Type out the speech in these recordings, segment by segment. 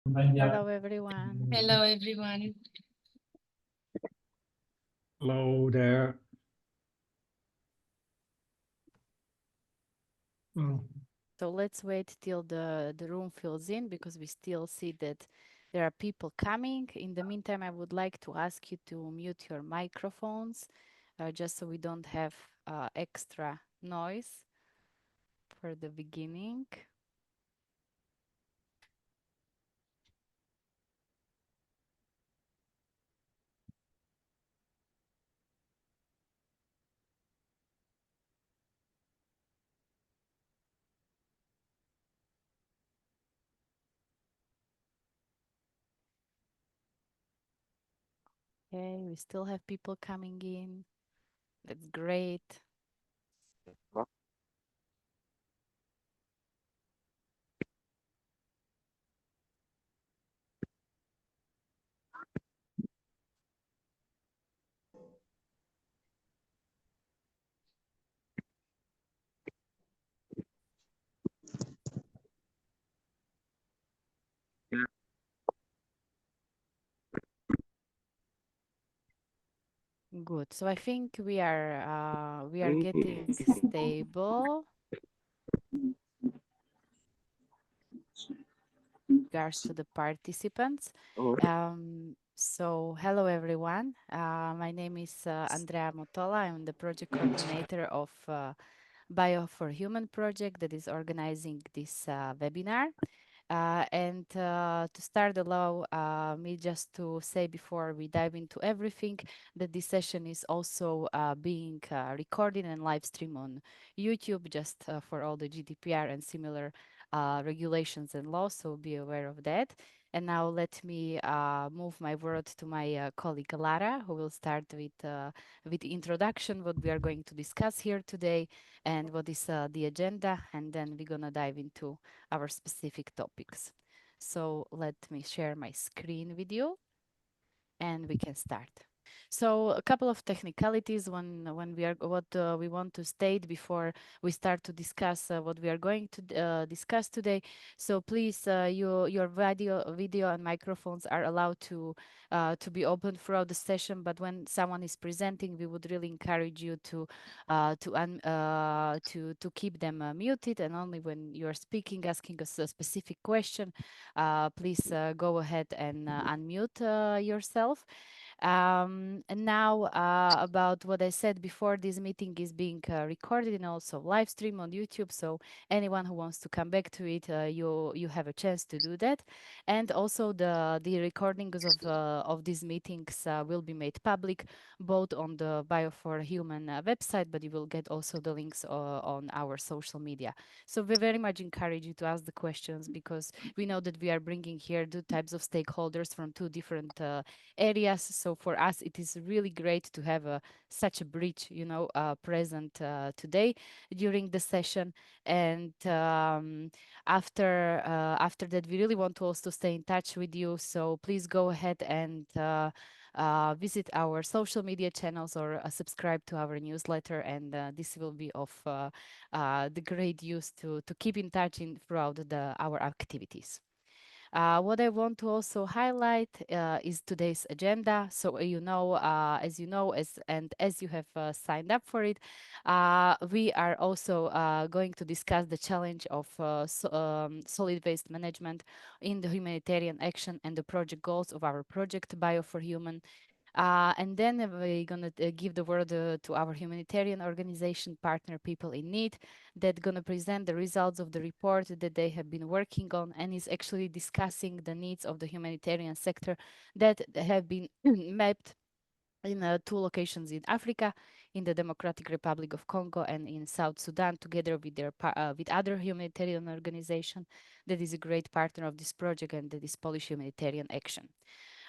Hello, everyone. Hello, everyone. Hello there. Mm. So let's wait till the room fills in because we still see that there are people coming. In the meantime, I would like to ask you to mute your microphones just so we don't have extra noise for the beginning. Okay, we still have people coming in. That's great. Good. So I think we are getting stable. Regards to the participants. So hello everyone. My name is Andrea Motola. I'm the project coordinator of Bio for Human project that is organizing this webinar. And to start, allow me just to say before we dive into everything that this session is also being recorded and live streamed on YouTube, just for all the GDPR and similar regulations and laws, so be aware of that. And now let me move my word to my colleague Lara, who will start with the introduction, what we are going to discuss here today, and what is the agenda, and then we're gonna dive into our specific topics. So let me share my screen with you and we can start. So a couple of technicalities when we are what we want to state before we start to discuss what we are going to discuss today. So please, your video and microphones are allowed to be open throughout the session. But when someone is presenting, we would really encourage you to keep them muted, and only when you are speaking, asking us a specific question, please go ahead and unmute yourself. And now about what I said before, this meeting is being recorded and also live stream on YouTube. So anyone who wants to come back to it, you have a chance to do that. And also the recordings of these meetings will be made public, both on the Bio for Human website, but you will get also the links on our social media. So we very much encourage you to ask the questions because we know that we are bringing here two types of stakeholders from two different areas. So for us, it is really great to have such a bridge, present today during the session. And after that, we really want to also stay in touch with you. So please go ahead and visit our social media channels or subscribe to our newsletter, and this will be of the great use to keep in touch throughout our activities. What I want to also highlight is today's agenda. So as you have signed up for it, we are also going to discuss the challenge of solid waste management in the humanitarian action and the project goals of our project Bio for Human. And then we're going to give the word to our humanitarian organization partner People in Need that going to present the results of the report that they have been working on and is actually discussing the needs of the humanitarian sector that have been mapped in two locations in Africa, in the Democratic Republic of Congo and in South Sudan, together with with other humanitarian organization that is a great partner of this project, and that is Polish Humanitarian Action.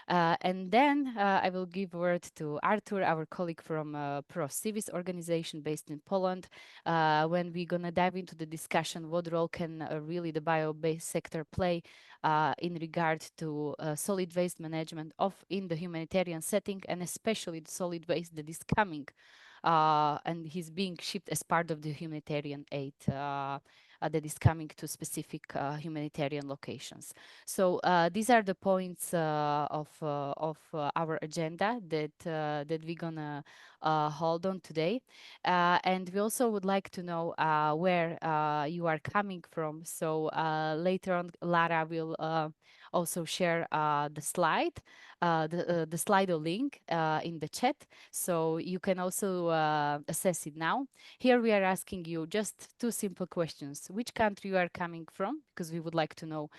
And then I will give word to Artur, our colleague from Pro Civis organization based in Poland, when we're gonna dive into the discussion what role can really the bio-based sector play in regard to solid waste management in the humanitarian setting, and especially the solid waste that is coming and he's being shipped as part of the humanitarian aid that is coming to specific humanitarian locations. So these are the points of our agenda that we're gonna hold on today. And we also would like to know where you are coming from. So later on, Lara will also share the Slido link in the chat, so you can also assess it now. Here we are asking you just two simple questions: which country you are coming from, because we would like to know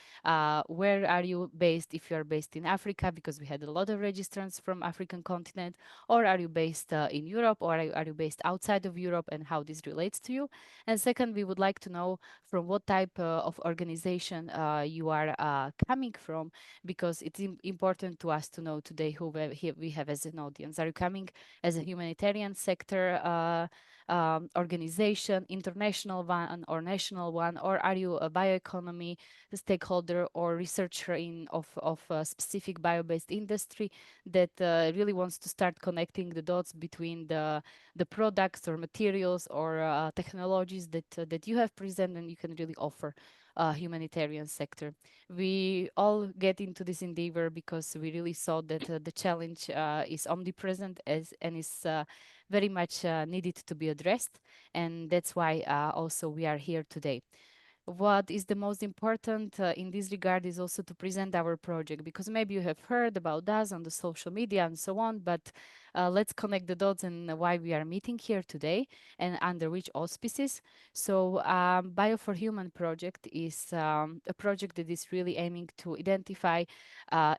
where are you based, if you are based in Africa, because we had a lot of registrants from African continent, or are you based in Europe, or are you based outside of Europe, and how this relates to you. And second, we would like to know from what type of organization you are coming from, because it's important to us to know today who we have as an audience. Are you coming as a humanitarian sector organization, international one or national one, or are you a bioeconomy stakeholder or researcher of a specific bio-based industry that really wants to start connecting the dots between the products or materials or technologies that you have presented and you can really offer humanitarian sector. We all get into this endeavor because we really saw that the challenge is omnipresent and is very much needed to be addressed. And that's why also we are here today. What is the most important in this regard is also to present our project, because maybe you have heard about us on the social media and so on, but let's connect the dots and why we are meeting here today and under which auspices. So Bio for Human project is a project that is really aiming to identify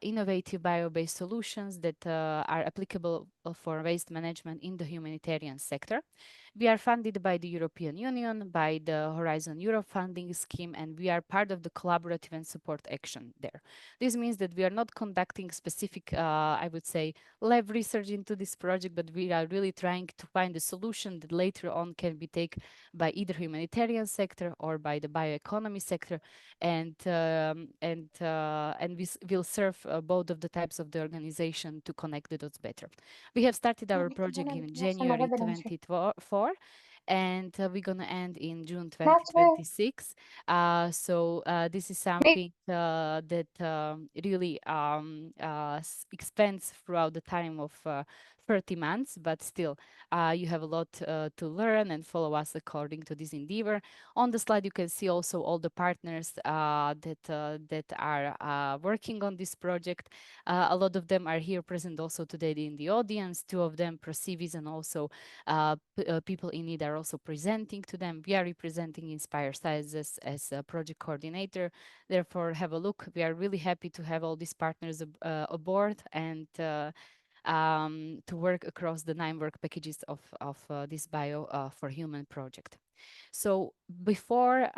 innovative bio-based solutions that are applicable for waste management in the humanitarian sector. We are funded by the European Union, by the Horizon Europe funding scheme, and we are part of the collaborative and support action there. This means that we are not conducting specific, I would say, lab research into this project, but we are really trying to find a solution that later on can be taken by either humanitarian sector or by the bioeconomy sector, and we will serve both of the types of the organization to connect the dots better. We have started our project in January 2024, and we're gonna end in June 2026. So this is something that really expands throughout the time of 30 months, but still you have a lot to learn and follow us according to this endeavor. On the slide, you can see also all the partners that are working on this project. A lot of them are here present also today in the audience. Two of them, Prosivis and also people in need, are also presenting to them. We are representing Inspire Sizes as a project coordinator. Therefore, have a look. We are really happy to have all these partners aboard and to work across the 9 work packages of this Bio for Human project. So before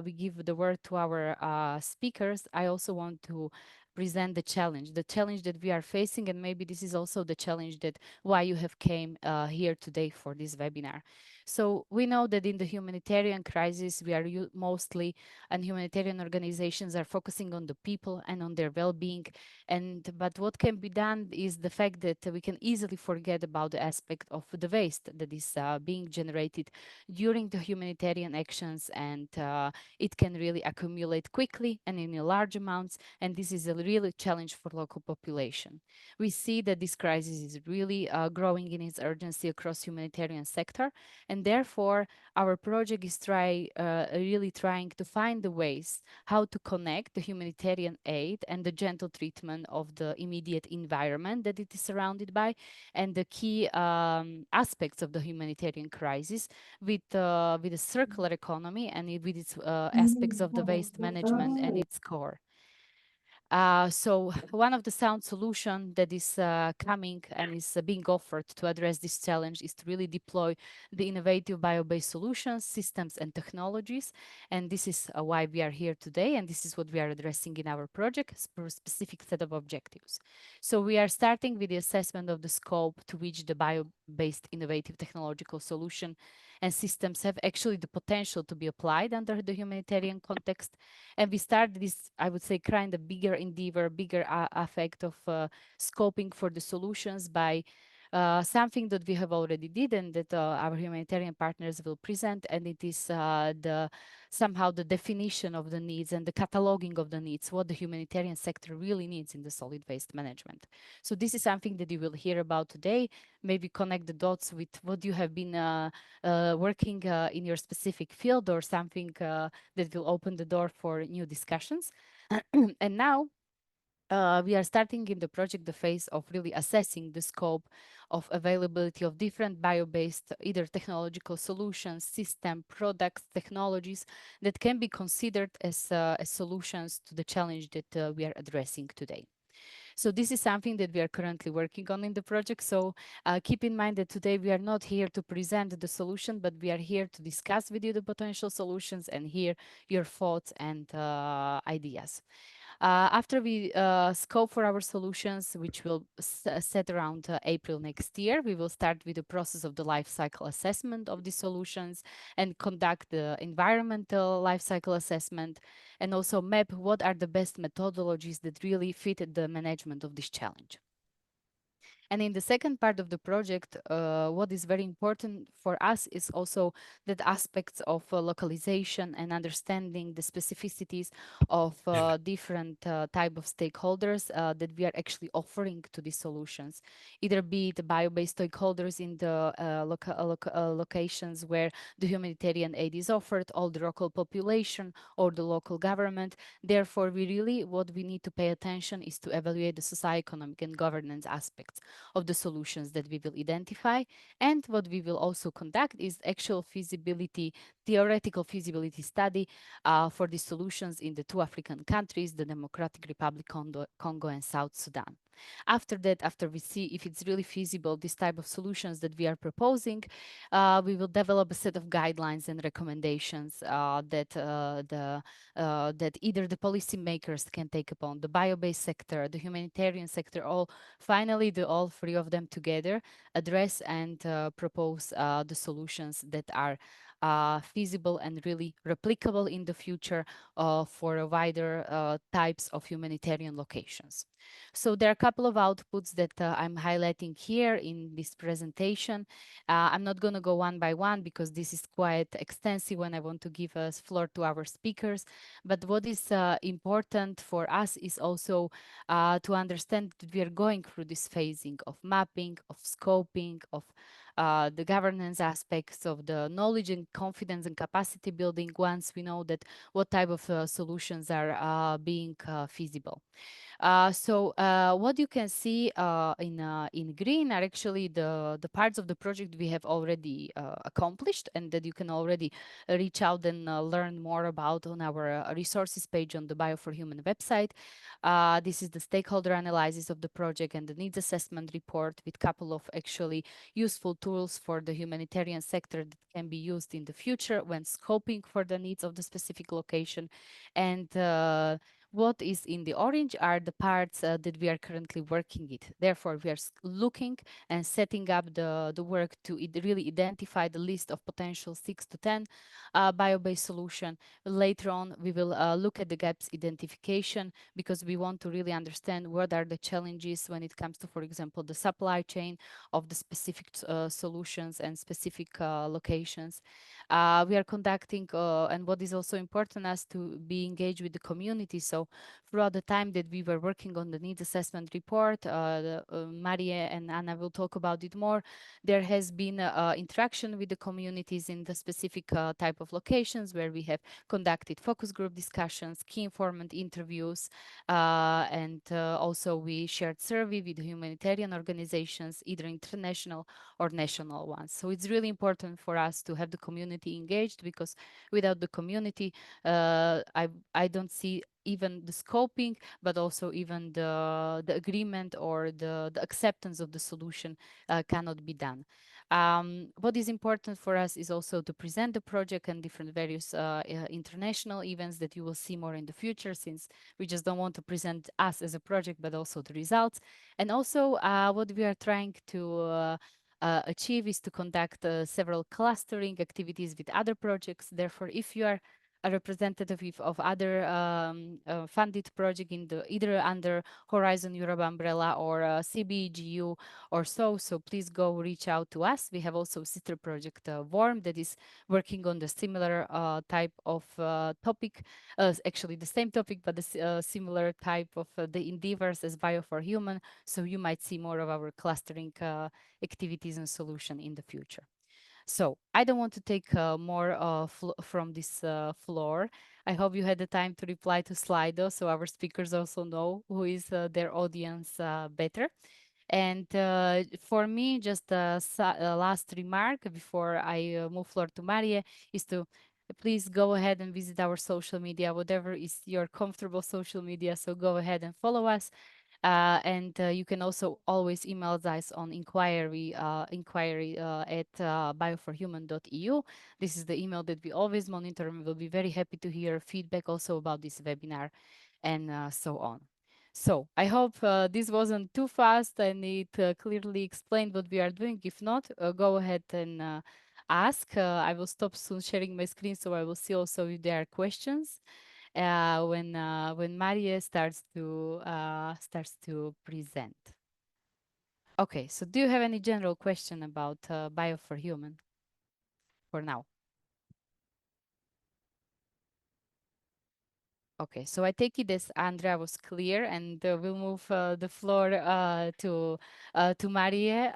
we give the word to our speakers, I also want to present the challenge that we are facing, and maybe this is also the challenge that why you have came here today for this webinar. So we know that in the humanitarian crisis, we are mostly, and humanitarian organizations are focusing on the people and on their well-being. But what can be done is the fact that we can easily forget about the aspect of the waste that is being generated during the humanitarian actions, and it can really accumulate quickly and in large amounts, and this is a real challenge for local population. We see that this crisis is really growing in its urgency across humanitarian sector, and therefore our project is really trying to find the ways how to connect the humanitarian aid and the gentle treatment of the immediate environment that it is surrounded by, and the key aspects of the humanitarian crisis with a circular economy and with its aspects of the waste management and its core. So one of the sound solution that is coming and is being offered to address this challenge is to really deploy the innovative bio-based solutions, systems, and technologies. And this is why we are here today, and this is what we are addressing in our project for a specific set of objectives. So we are starting with the assessment of the scope to which the bio-based innovative technological solution and systems have actually the potential to be applied under the humanitarian context. And we start this, I would say, kind of bigger endeavor, bigger effect of scoping for the solutions by something that we have already did and that our humanitarian partners will present, and it is the somehow the definition of the needs and the cataloging of the needs, what the humanitarian sector really needs in the solid waste management. So this is something that you will hear about today. Maybe connect the dots with what you have been working in your specific field, or something that will open the door for new discussions. And now we are starting in the project the phase of really assessing the scope of availability of different bio-based either technological solutions, system, products, technologies that can be considered as solutions to the challenge that we are addressing today. So this is something that we are currently working on in the project. So keep in mind that today we are not here to present the solution, but we are here to discuss with you the potential solutions and hear your thoughts and ideas. After we scope for our solutions, which will set around April next year, we will start with the process of the life cycle assessment of the solutions and conduct the environmental life cycle assessment, and also map what are the best methodologies that really fit the management of this challenge. And in the second part of the project, what is very important for us is also that aspects of localization and understanding the specificities of different type of stakeholders that we are actually offering to these solutions, either be it bio-based stakeholders in the locations where the humanitarian aid is offered, all the local population or the local government. Therefore, we really, what we need to pay attention is to evaluate the socio-economic and governance aspects of the solutions that we will identify. And what we will also conduct is actual feasibility, theoretical feasibility study for the solutions in the two African countries, the Democratic Republic Congo and South Sudan. After that, after we see if it's really feasible, this type of solutions that we are proposing, we will develop a set of guidelines and recommendations that either the policymakers can take upon, the bio-based sector, the humanitarian sector, all finally the all three of them together address and propose the solutions that are feasible and really replicable in the future for a wider types of humanitarian locations. So there are a couple of outputs that I'm highlighting here in this presentation. I'm not going to go one by one because this is quite extensive when I want to give a floor to our speakers. But what is important for us is also to understand that we are going through this phasing of mapping, of scoping, of the governance aspects of the knowledge and confidence and capacity building once we know that what type of solutions are being feasible. What you can see in green are actually the parts of the project we have already accomplished and that you can already reach out and learn more about on our resources page on the Bio for Human website. This is the stakeholder analysis of the project and the needs assessment report with couple of actually useful tools for the humanitarian sector that can be used in the future when scoping for the needs of the specific location. And what is in the orange are the parts that we are currently working it. Therefore, we are looking and setting up the work to really identify the list of potential 6 to 10 bio-based solution. Later on, we will look at the gaps identification because we want to really understand what are the challenges when it comes to, for example, the supply chain of the specific solutions and specific locations. We are conducting, and what is also important us to be engaged with the community. So throughout the time that we were working on the needs assessment report, Maria and Anna will talk about it more. There has been interaction with the communities in the specific type of locations where we have conducted focus group discussions, key informant interviews, and also we shared survey with humanitarian organizations, either international or national ones. So it's really important for us to have the community engaged because without the community, I don't see even the scoping, but also even the agreement or the acceptance of the solution cannot be done. What is important for us is also to present the project and different various international events that you will see more in the future, since we just don't want to present us as a project, but also the results. And also what we are trying to achieve is to conduct several clustering activities with other projects. Therefore, if you are a representative of other funded project in the either under Horizon Europe umbrella or CBGU or so. So please go reach out to us. We have also sister project Worm that is working on the similar type of topic, actually the same topic, but the similar type of the endeavors as Bio for Human. So you might see more of our clustering activities and solution in the future. So I don't want to take more from this floor. I hope you had the time to reply to Slido so our speakers also know who is their audience better. And for me, just a last remark before I move floor to Maria is to please go ahead and visit our social media, whatever is your comfortable social media. So go ahead and follow us. And you can also always email us on inquiry at bioforhuman.eu. This is the email that we always monitor, and we'll be very happy to hear feedback also about this webinar and so on. So I hope this wasn't too fast and it clearly explained what we are doing. If not, go ahead and ask. I will stop soon sharing my screen, so I will see also if there are questions when Maria starts to present. Okay, so do you have any general question about Bio for Human for now? Okay, so I take it as Andrea was clear, and we'll move the floor to Maria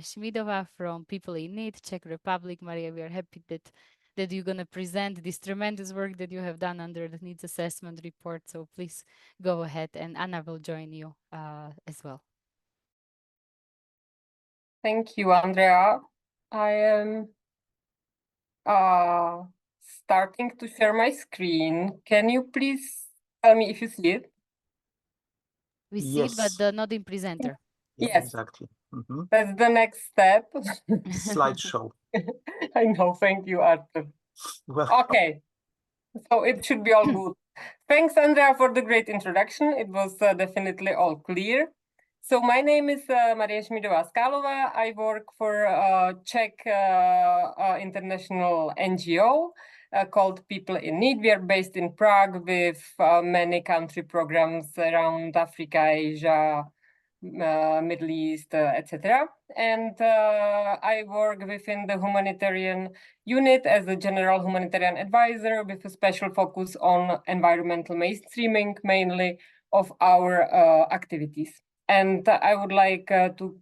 Shmidova from People in Need, Czech Republic. Maria, we are happy that you're going to present this tremendous work that you have done under the needs assessment report. So please go ahead, and Anna will join you as well. Thank you, Andrea. I am starting to share my screen. Can you please tell me if you see it? We see it, but not in presenter. Yes, exactly. that's the next step. Slideshow. I know, thank you, Arthur. Well, okay, so it should be all good. Thanks, Andrea, for the great introduction. It was definitely all clear. So my name is Maria Šmídová-Skálová. I work for a Czech international NGO called People in Need. We are based in Prague with many country programs around Africa, Asia, Middle East, etc. And I work within the humanitarian unit as a general humanitarian advisor with a special focus on environmental mainstreaming, mainly of our activities. And I would like to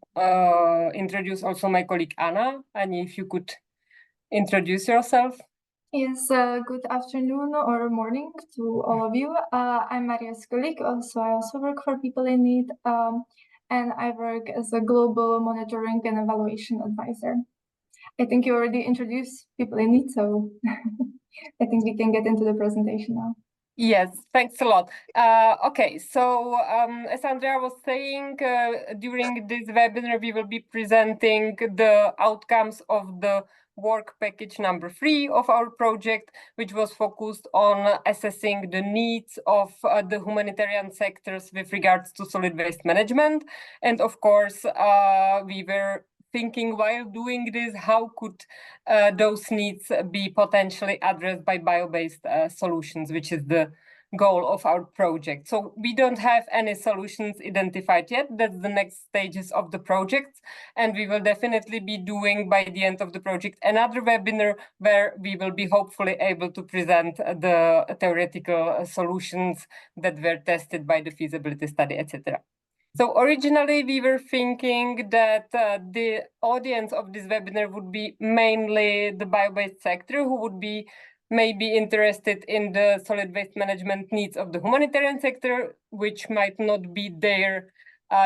introduce also my colleague Anna. Annie, if you could introduce yourself. Yes, good afternoon or morning to all of you. I'm Maria Skolik. I also work for People in Need, and I work as a global monitoring and evaluation advisor. I think you already introduced People in Need, so I think we can get into the presentation now. Yes, thanks a lot. Okay, so as Andrea was saying, during this webinar, we will be presenting the outcomes of the work package number 3 of our project, which was focused on assessing the needs of the humanitarian sectors with regards to solid waste management. And of course, we were thinking while doing this, how could those needs be potentially addressed by bio-based solutions, which is the goal of our project. So we don't have any solutions identified yet. That's the next stages of the project. And we will definitely be doing by the end of the project another webinar where we will be hopefully able to present the theoretical solutions that were tested by the feasibility study, etc. So originally we were thinking that the audience of this webinar would be mainly the bio-based sector who would be maybe interested in the solid waste management needs of the humanitarian sector, which might not be their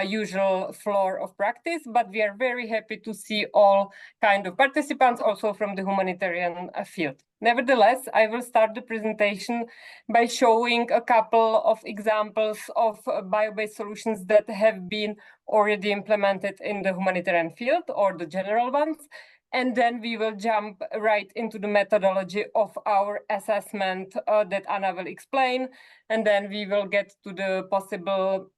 usual floor of practice, but we are very happy to see all kind of participants also from the humanitarian field. Nevertheless, I will start the presentation by showing a couple of examples of bio-based solutions that have been already implemented in the humanitarian field or the general ones. And then we will jump right into the methodology of our assessment that Anna will explain. And then we will get to the possible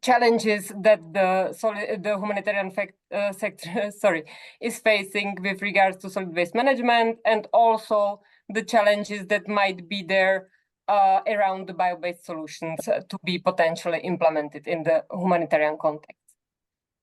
challenges that the humanitarian sector is facing with regards to solid waste management, and also the challenges that might be there around the bio-based solutions to be potentially implemented in the humanitarian context.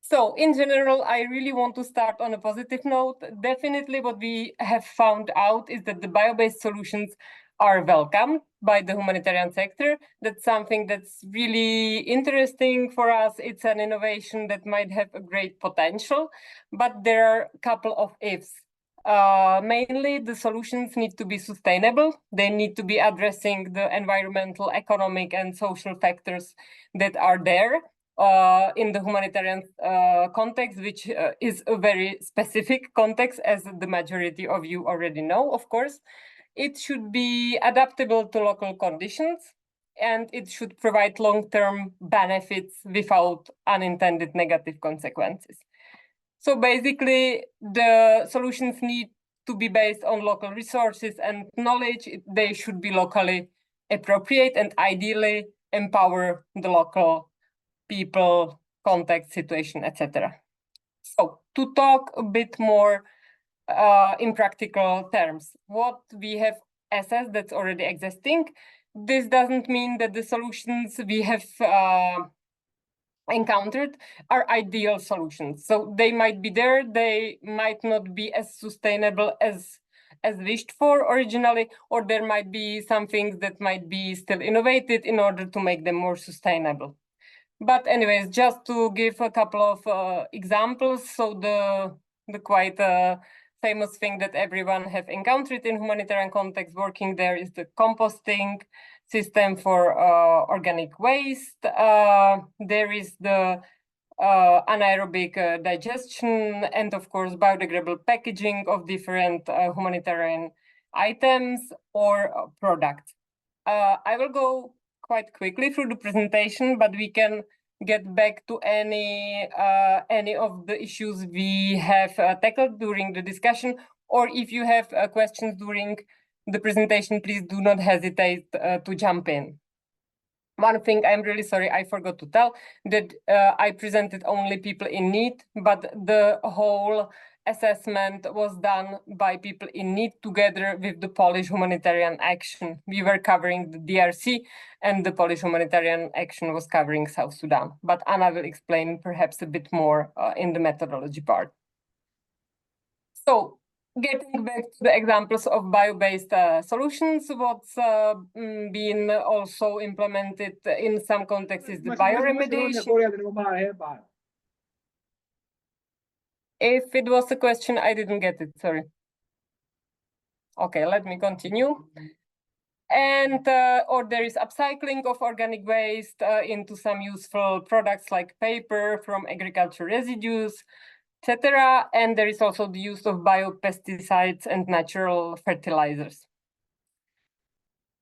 So in general, I really want to start on a positive note. Definitely what we have found out is that the bio-based solutions are welcomed by the humanitarian sector. That's something that's really interesting for us. It's an innovation that might have a great potential, but there are a couple of ifs. Mainly, the solutions need to be sustainable. They need to be addressing the environmental, economic, and social factors that are there in the humanitarian context, which is a very specific context, as the majority of you already know, of course. It should be adaptable to local conditions, and it should provide long-term benefits without unintended negative consequences. So basically, the solutions need to be based on local resources and knowledge. They should be locally appropriate and ideally empower the local people, context, situation, etc. So to talk a bit more in practical terms, what we have assessed that's already existing, this doesn't mean that the solutions we have encountered are ideal solutions. So they might be there, they might not be as sustainable as wished for originally, or there might be some things that might be still innovated in order to make them more sustainable. But anyways, just to give a couple of examples, so the quite famous thing that everyone have encountered in humanitarian context working there is the composting system for organic waste. There is the anaerobic digestion, and of course biodegradable packaging of different humanitarian items or products. I will go quite quickly through the presentation, but we can get back to any of the issues we have tackled during the discussion, or if you have questions during the presentation, please do not hesitate to jump in. One thing I'm really sorry, I forgot to tell that I presented only people in need, but the whole assessment was done by people in need together with the Polish Humanitarian Action. We were covering the DRC and the Polish Humanitarian Action was covering South Sudan. But Anna will explain perhaps a bit more in the methodology part. So getting back to the examples of bio-based solutions, what's been also implemented in some contexts is the bioremediation. If it was a question, I didn't get it, sorry. Okay, let me continue. And or there is upcycling of organic waste into some useful products like paper from agriculture residues, etc. And there is also the use of biopesticides and natural fertilizers.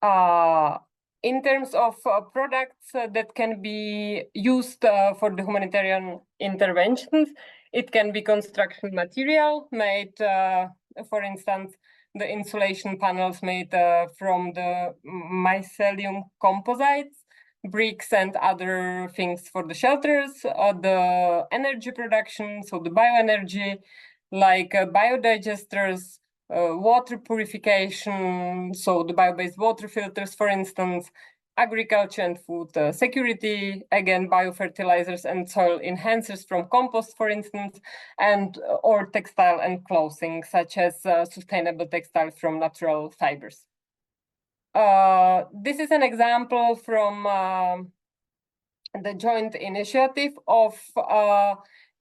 In terms of products that can be used for the humanitarian interventions, it can be construction material made, for instance, the insulation panels made from the mycelium composites, bricks and other things for the shelters, the energy production, so the bioenergy, like biodigesters, water purification, so the bio-based water filters, for instance, agriculture and food security, again, biofertilizers and soil enhancers from compost, for instance, and or textile and clothing, such as sustainable textiles from natural fibers. This is an example from the joint initiative of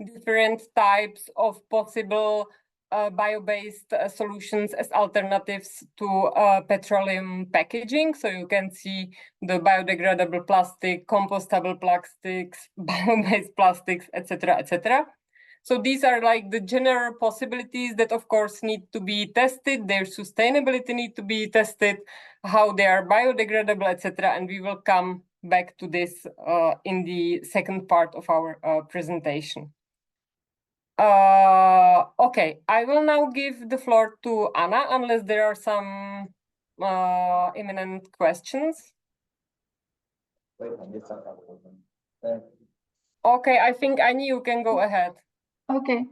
different types of possible bio-based solutions as alternatives to petroleum packaging. So you can see the biodegradable plastic, compostable plastics, bio-based plastics, etc., etc. So these are like the general possibilities that, of course, need to be tested. Their sustainability need to be tested, how they are biodegradable, etc. And we will come back to this in the second part of our presentation. Okay, I will now give the floor to Anna, unless there are some imminent questions. Okay, I think Annie, you can go ahead. Okay.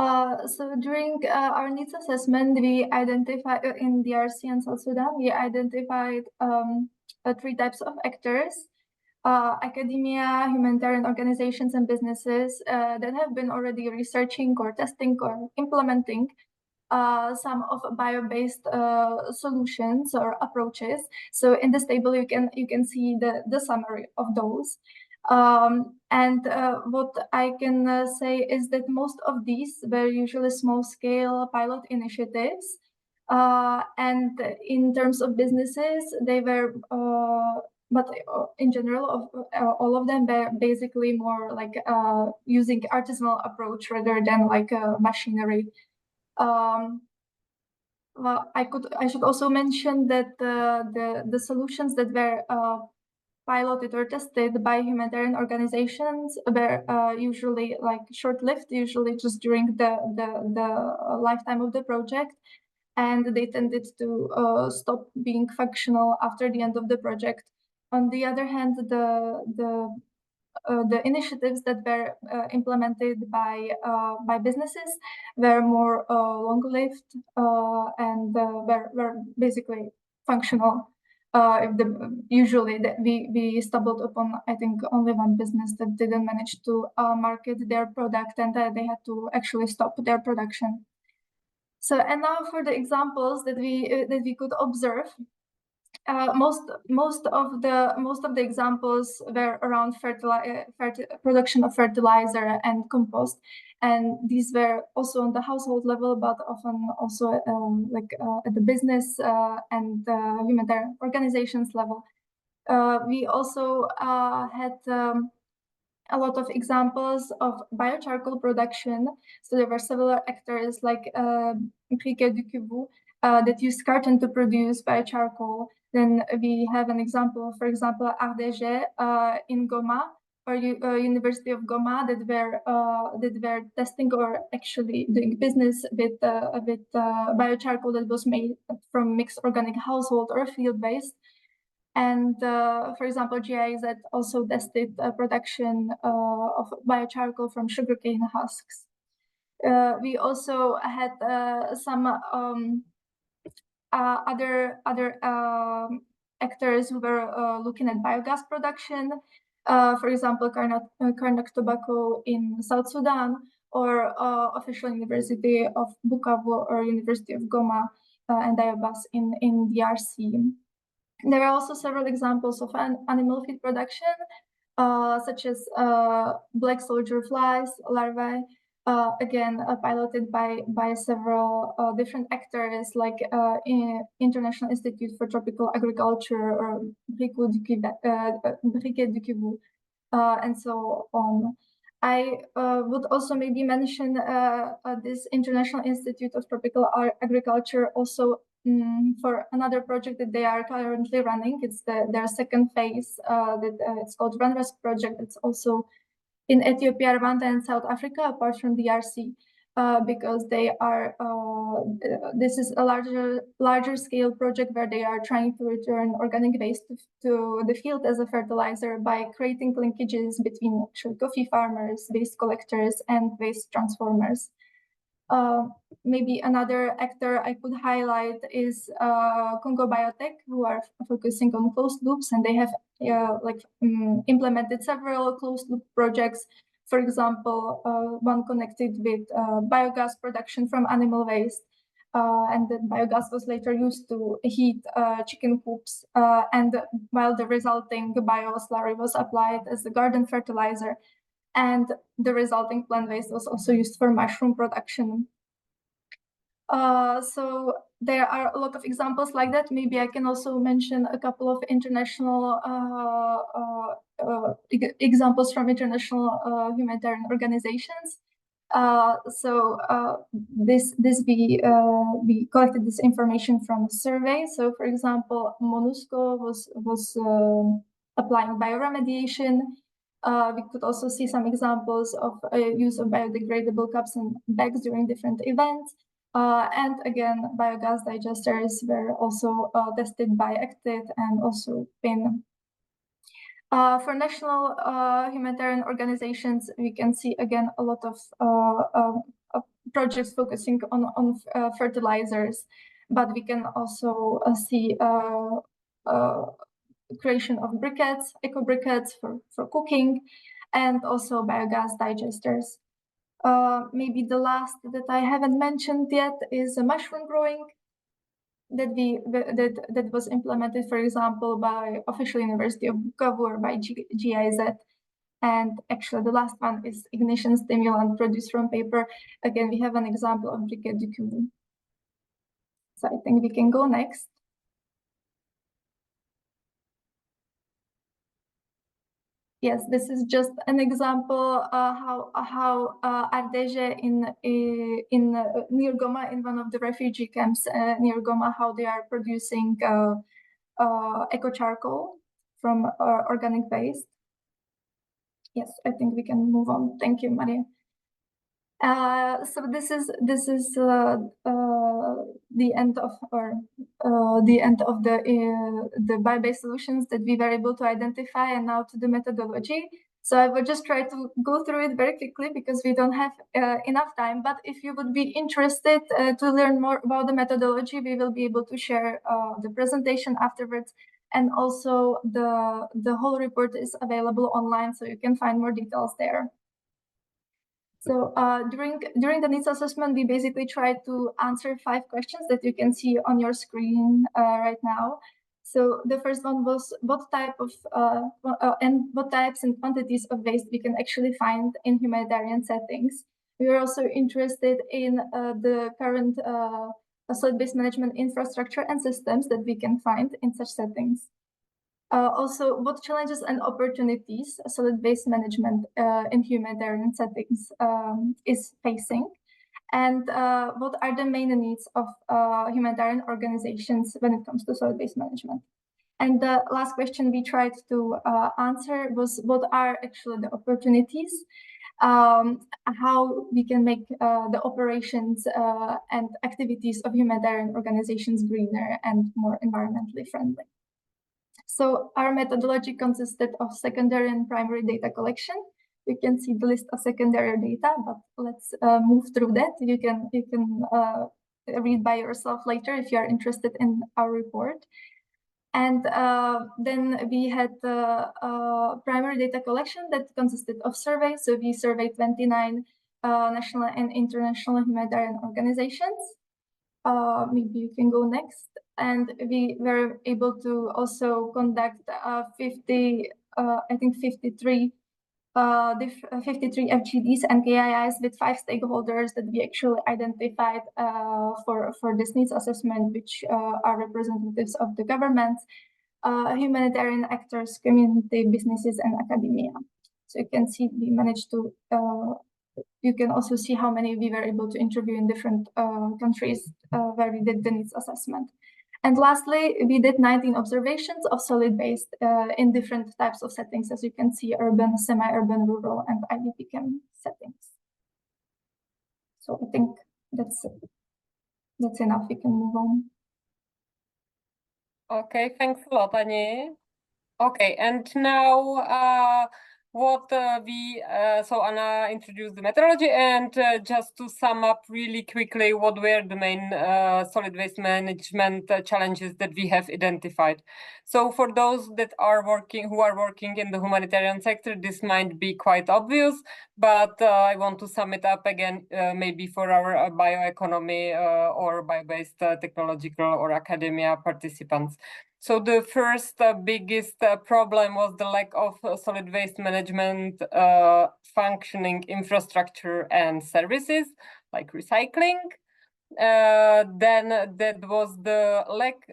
So during our needs assessment, we identified in DRC and South Sudan, we identified 3 types of actors: academia, humanitarian organizations, and businesses that have been already researching or testing or implementing some of bio-based solutions or approaches. So in this table, you can see the summary of those. And what I can say is that most of these were usually small-scale pilot initiatives. And in terms of businesses, they were, but in general, all of them were basically more like using artisanal approach rather than like machinery. Well, I should also mention that the solutions that were piloted or tested by humanitarian organizations were usually like short-lived, usually just during the lifetime of the project, and they tended to stop being functional after the end of the project. On the other hand, the initiatives that were implemented by businesses were more long-lived and were basically functional. Usually we stumbled upon, I think, only one business that didn't manage to market their product, and they had to actually stop their production. So, and now for the examples that we could observe. Most of the examples were around production of fertilizer and compost, and these were also on the household level, but often also at the business and humanitarian organizations level. We also had a lot of examples of biocharcoal production. So there were several actors like Briquet du Kivu that used carton to produce biocharcoal. Then we have an example, for example, RDG in Goma, or University of Goma, that were testing or actually doing business with biocharcoal that was made from mixed organic household or field-based. And for example, GIZ also tested production of biocharcoal from sugarcane husks. We also had some other actors who were looking at biogas production. For example, Karnak Tobacco in South Sudan, or official University of Bukavu or University of Goma and Diabas in DRC. There are also several examples of animal feed production, such as black soldier flies, larvae, again piloted by several different actors like International Institute for Tropical Agriculture or Briquet du Kivu, and so on. I would also maybe mention this International Institute of Tropical Agriculture also for another project that they are currently running. It's their second phase that it's called RunRest project. It's also in Ethiopia, Rwanda, and South Africa, apart from DRC, because they are. This is a larger scale project where they are trying to return organic waste to the field as a fertilizer by creating linkages between coffee farmers, waste collectors, and waste transformers. Maybe another actor I could highlight is Congo Biotech, who are focusing on closed loops, and they have implemented several closed loop projects. For example, one connected with biogas production from animal waste, and the biogas was later used to heat chicken coops, and while the resulting bioslurry was applied as a garden fertilizer, and the resulting plant waste was also used for mushroom production. So there are a lot of examples like that. Maybe I can also mention a couple of international examples from international humanitarian organizations. We collected this information from a survey. So, for example, MONUSCO was applying bioremediation. We could also see some examples of use of biodegradable cups and bags during different events. And again, biogas digesters were also tested by ACTID and also been. For national humanitarian organizations, we can see again a lot of projects focusing on fertilizers, but we can also see creation of briquettes, eco briquettes for cooking, and also biogas digesters. Maybe the last that I haven't mentioned yet is mushroom growing that was implemented, for example, by official University of Bukavu or by GIZ. And actually, the last one is ignition stimulant produced from paper. Again, we have an example of briquette de cuve. So I think we can go next. Yes, this is just an example how Ardege in near Goma, in one of the refugee camps near Goma, how they are producing eco charcoal from organic waste. Yes, I think we can move on. Thank you, Maria. So this is the end of the bio-based solutions that we were able to identify, and now to the methodology. So I will just try to go through it very quickly because we don't have enough time. But if you would be interested to learn more about the methodology, we will be able to share the presentation afterwards. And also the whole report is available online, so you can find more details there. So during the needs assessment, we basically tried to answer 5 questions that you can see on your screen right now. So the first one was what type of and what types and quantities of waste we can actually find in humanitarian settings. We were also interested in the current solid-based management infrastructure and systems that we can find in such settings. Also, what challenges and opportunities solid-based management in humanitarian settings is facing, and what are the main needs of humanitarian organizations when it comes to solid-based management. And the last question we tried to answer was what are actually the opportunities, how we can make the operations and activities of humanitarian organizations greener and more environmentally friendly. So our methodology consisted of secondary and primary data collection. You can see the list of secondary data, but let's move through that. You can read by yourself later if you are interested in our report. And then we had primary data collection that consisted of surveys. So we surveyed 29 national and international humanitarian organizations. Maybe you can go next. And we were able to also conduct 53 FGDs and KIIs with 5 stakeholders that we actually identified for this needs assessment, which are representatives of the governments, humanitarian actors, community, businesses, and academia. So you can see we managed to you can also see how many we were able to interview in different countries where we did the needs assessment. And lastly, we did 19 observations of solid-based in different types of settings, as you can see, urban, semi-urban, rural, and IDP camp settings. So I think that's enough. We can move on. Okay, thanks a lot, Ani. Okay, and now so Anna introduced the methodology, and just to sum up really quickly, what were the main solid waste management challenges that we have identified. So for those that are who are working in the humanitarian sector, this might be quite obvious, but I want to sum it up again, maybe for our bioeconomy or bio-based technological or academia participants. So the first biggest problem was the lack of solid waste management functioning infrastructure and services like recycling. Then that was the lack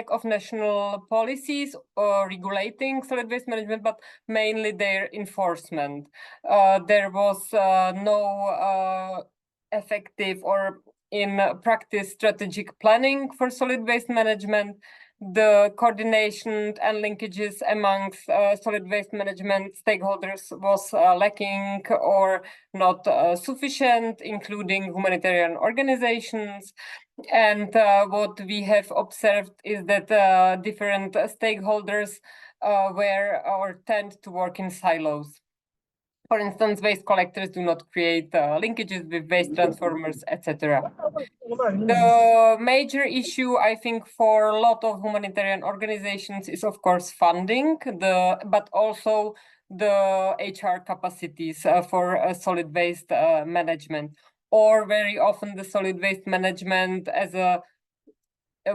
of national policies or regulating solid waste management, but mainly their enforcement. There was no effective or in practice strategic planning for solid waste management. The coordination and linkages amongst solid waste management stakeholders was lacking or not sufficient, including humanitarian organizations. And what we have observed is that different stakeholders were or tend to work in silos. For instance, waste collectors do not create linkages with waste transformers, etc. The major issue, I think, for a lot of humanitarian organizations is, of course, funding, but also the HR capacities for solid waste management, or very often the solid waste management as a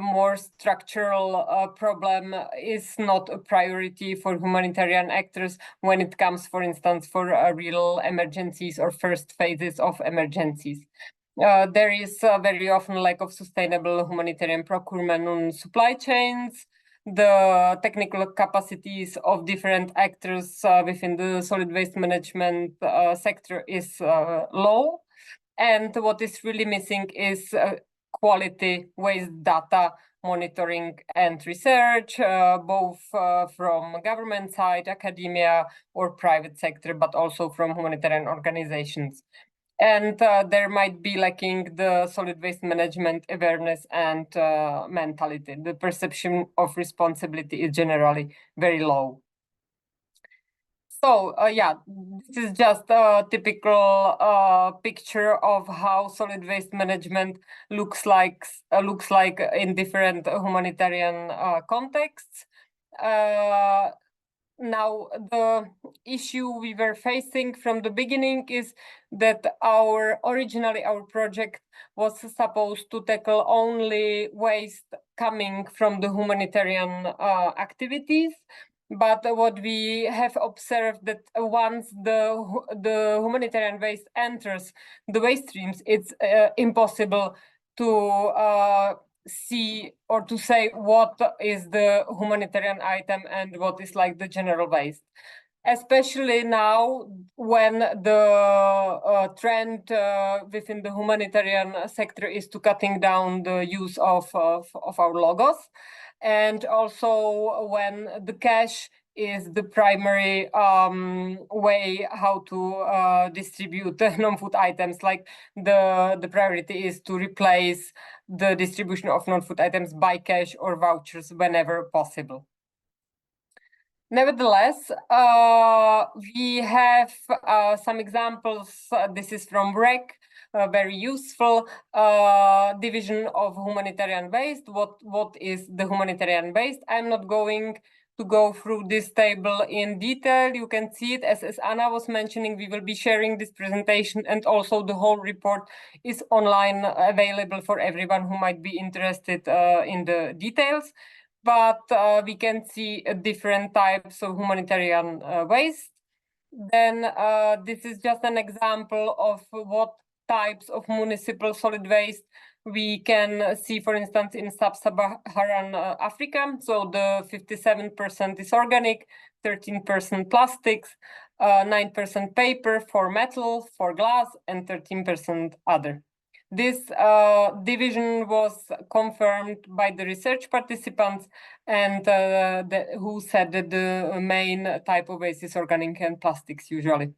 more structural problem is not a priority for humanitarian actors when it comes, for instance, for real emergencies or first phases of emergencies. There is very often lack of sustainable humanitarian procurement on supply chains. The technical capacities of different actors within the solid waste management sector is low. And what is really missing is quality waste data monitoring and research, both from government side, academia, or private sector, but also from humanitarian organizations. And there might be lacking the solid waste management awareness and mentality. The perception of responsibility is generally very low. So yeah, this is just a typical picture of how solid waste management looks like in different humanitarian contexts. Now, the issue we were facing from the beginning is that originally our project was supposed to tackle only waste coming from the humanitarian activities. But what we have observed that once the humanitarian waste enters the waste streams, it's impossible to see or to say what is the humanitarian item and what is like the general waste. Especially now when the trend within the humanitarian sector is to cutting down the use of our logos. And also when the cash is the primary way how to distribute non-food items, like the priority is to replace the distribution of non-food items by cash or vouchers whenever possible. Nevertheless, we have some examples. This is from REC, a very useful division of humanitarian waste. What is the humanitarian waste? I'm not going to go through this table in detail. You can see it as Anna was mentioning. We will be sharing this presentation, and also the whole report is online available for everyone who might be interested in the details. But we can see different types of humanitarian waste. Then this is just an example of what types of municipal solid waste we can see, for instance, in sub-Saharan Africa. So the 57% is organic, 13% plastics, 9% paper, 4% metal, 4% glass, and 13% other. This division was confirmed by the research participants, and who said that the main type of waste is organic and plastics usually.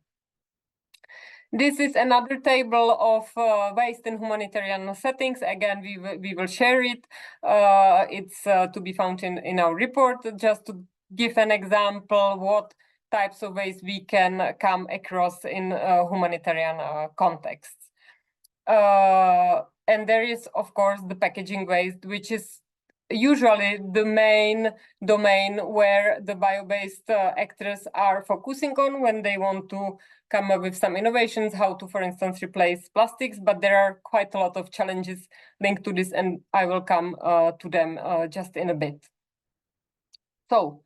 This is another table of waste in humanitarian settings. Again, we will share it. It's to be found in our report. Just to give an example, what types of waste we can come across in humanitarian contexts. And there is, of course, the packaging waste, which is usually the main domain where the bio-based actors are focusing on when they want to come up with some innovations, how to, for instance, replace plastics. But there are quite a lot of challenges linked to this, and I will come to them just in a bit. So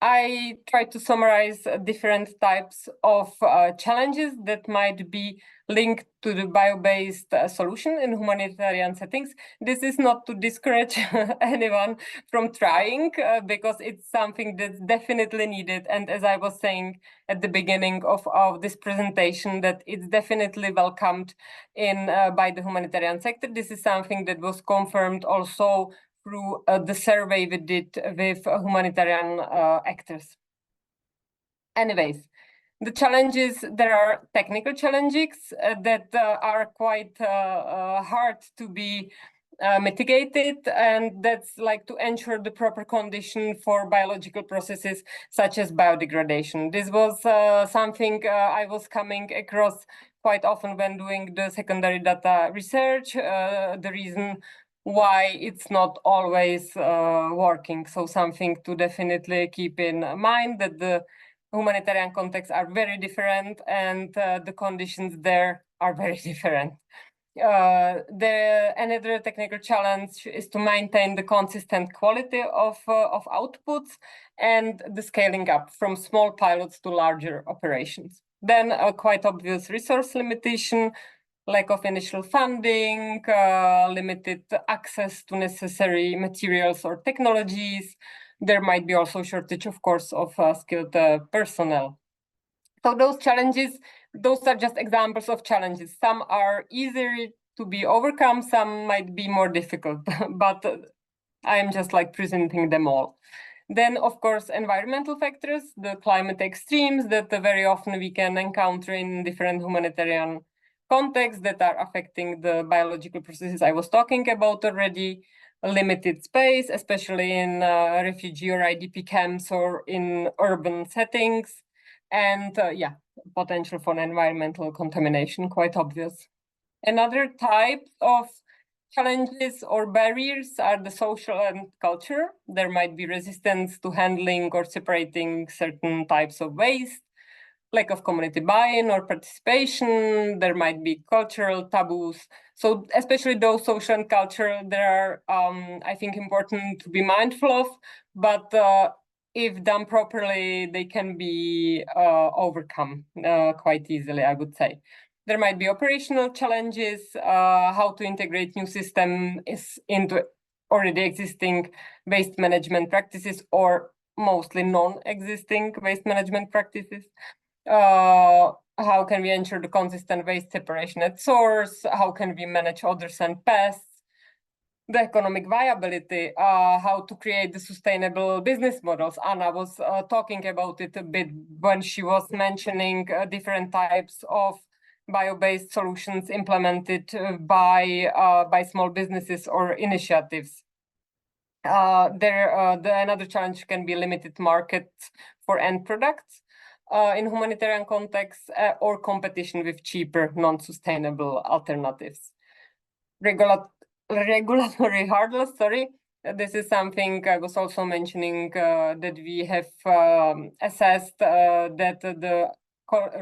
I try to summarize different types of challenges that might be linked to the bio-based solution in humanitarian settings. This is not to discourage anyone from trying, because it's something that's definitely needed. And as I was saying at the beginning of this presentation, that it's definitely welcomed in by the humanitarian sector. This is something that was confirmed also through the survey we did with humanitarian actors. Anyways, the challenges, there are technical challenges that are quite hard to be mitigate it, and that's like to ensure the proper condition for biological processes such as biodegradation. This was something I was coming across quite often when doing the secondary data research, the reason why it's not always working. So something to definitely keep in mind, that the humanitarian contexts are very different and the conditions there are very different. Another technical challenge is to maintain the consistent quality of outputs and the scaling up from small pilots to larger operations. Then a quite obvious resource limitation, lack of initial funding, limited access to necessary materials or technologies. There might be also shortage, of course, of skilled personnel. So those challenges, those are just examples of challenges. Some are easier to be overcome, some might be more difficult, but I'm just like presenting them all. Then, of course, environmental factors, the climate extremes that very often we can encounter in different humanitarian contexts that are affecting the biological processes I was talking about already. A limited space, especially in refugee or IDP camps or in urban settings. And yeah, potential for environmental contamination, quite obvious. Another type of challenges or barriers are the social and culture. There might be resistance to handling or separating certain types of waste, lack of community buy-in or participation. There might be cultural taboos. So especially those social and cultural, there are, I think, important to be mindful of, but if done properly, they can be overcome quite easily, I would say. There might be operational challenges, how to integrate new systems into already existing waste management practices or mostly non-existing waste management practices. How can we ensure the consistent waste separation at source? How can we manage odors and pests? The economic viability, how to create the sustainable business models. Anna was talking about it a bit when she was mentioning different types of bio-based solutions implemented by small businesses or initiatives. Another challenge can be limited markets for end products in humanitarian contexts or competition with cheaper, non-sustainable alternatives. Regulatory hurdles, sorry. This is something I was also mentioning that we have assessed that the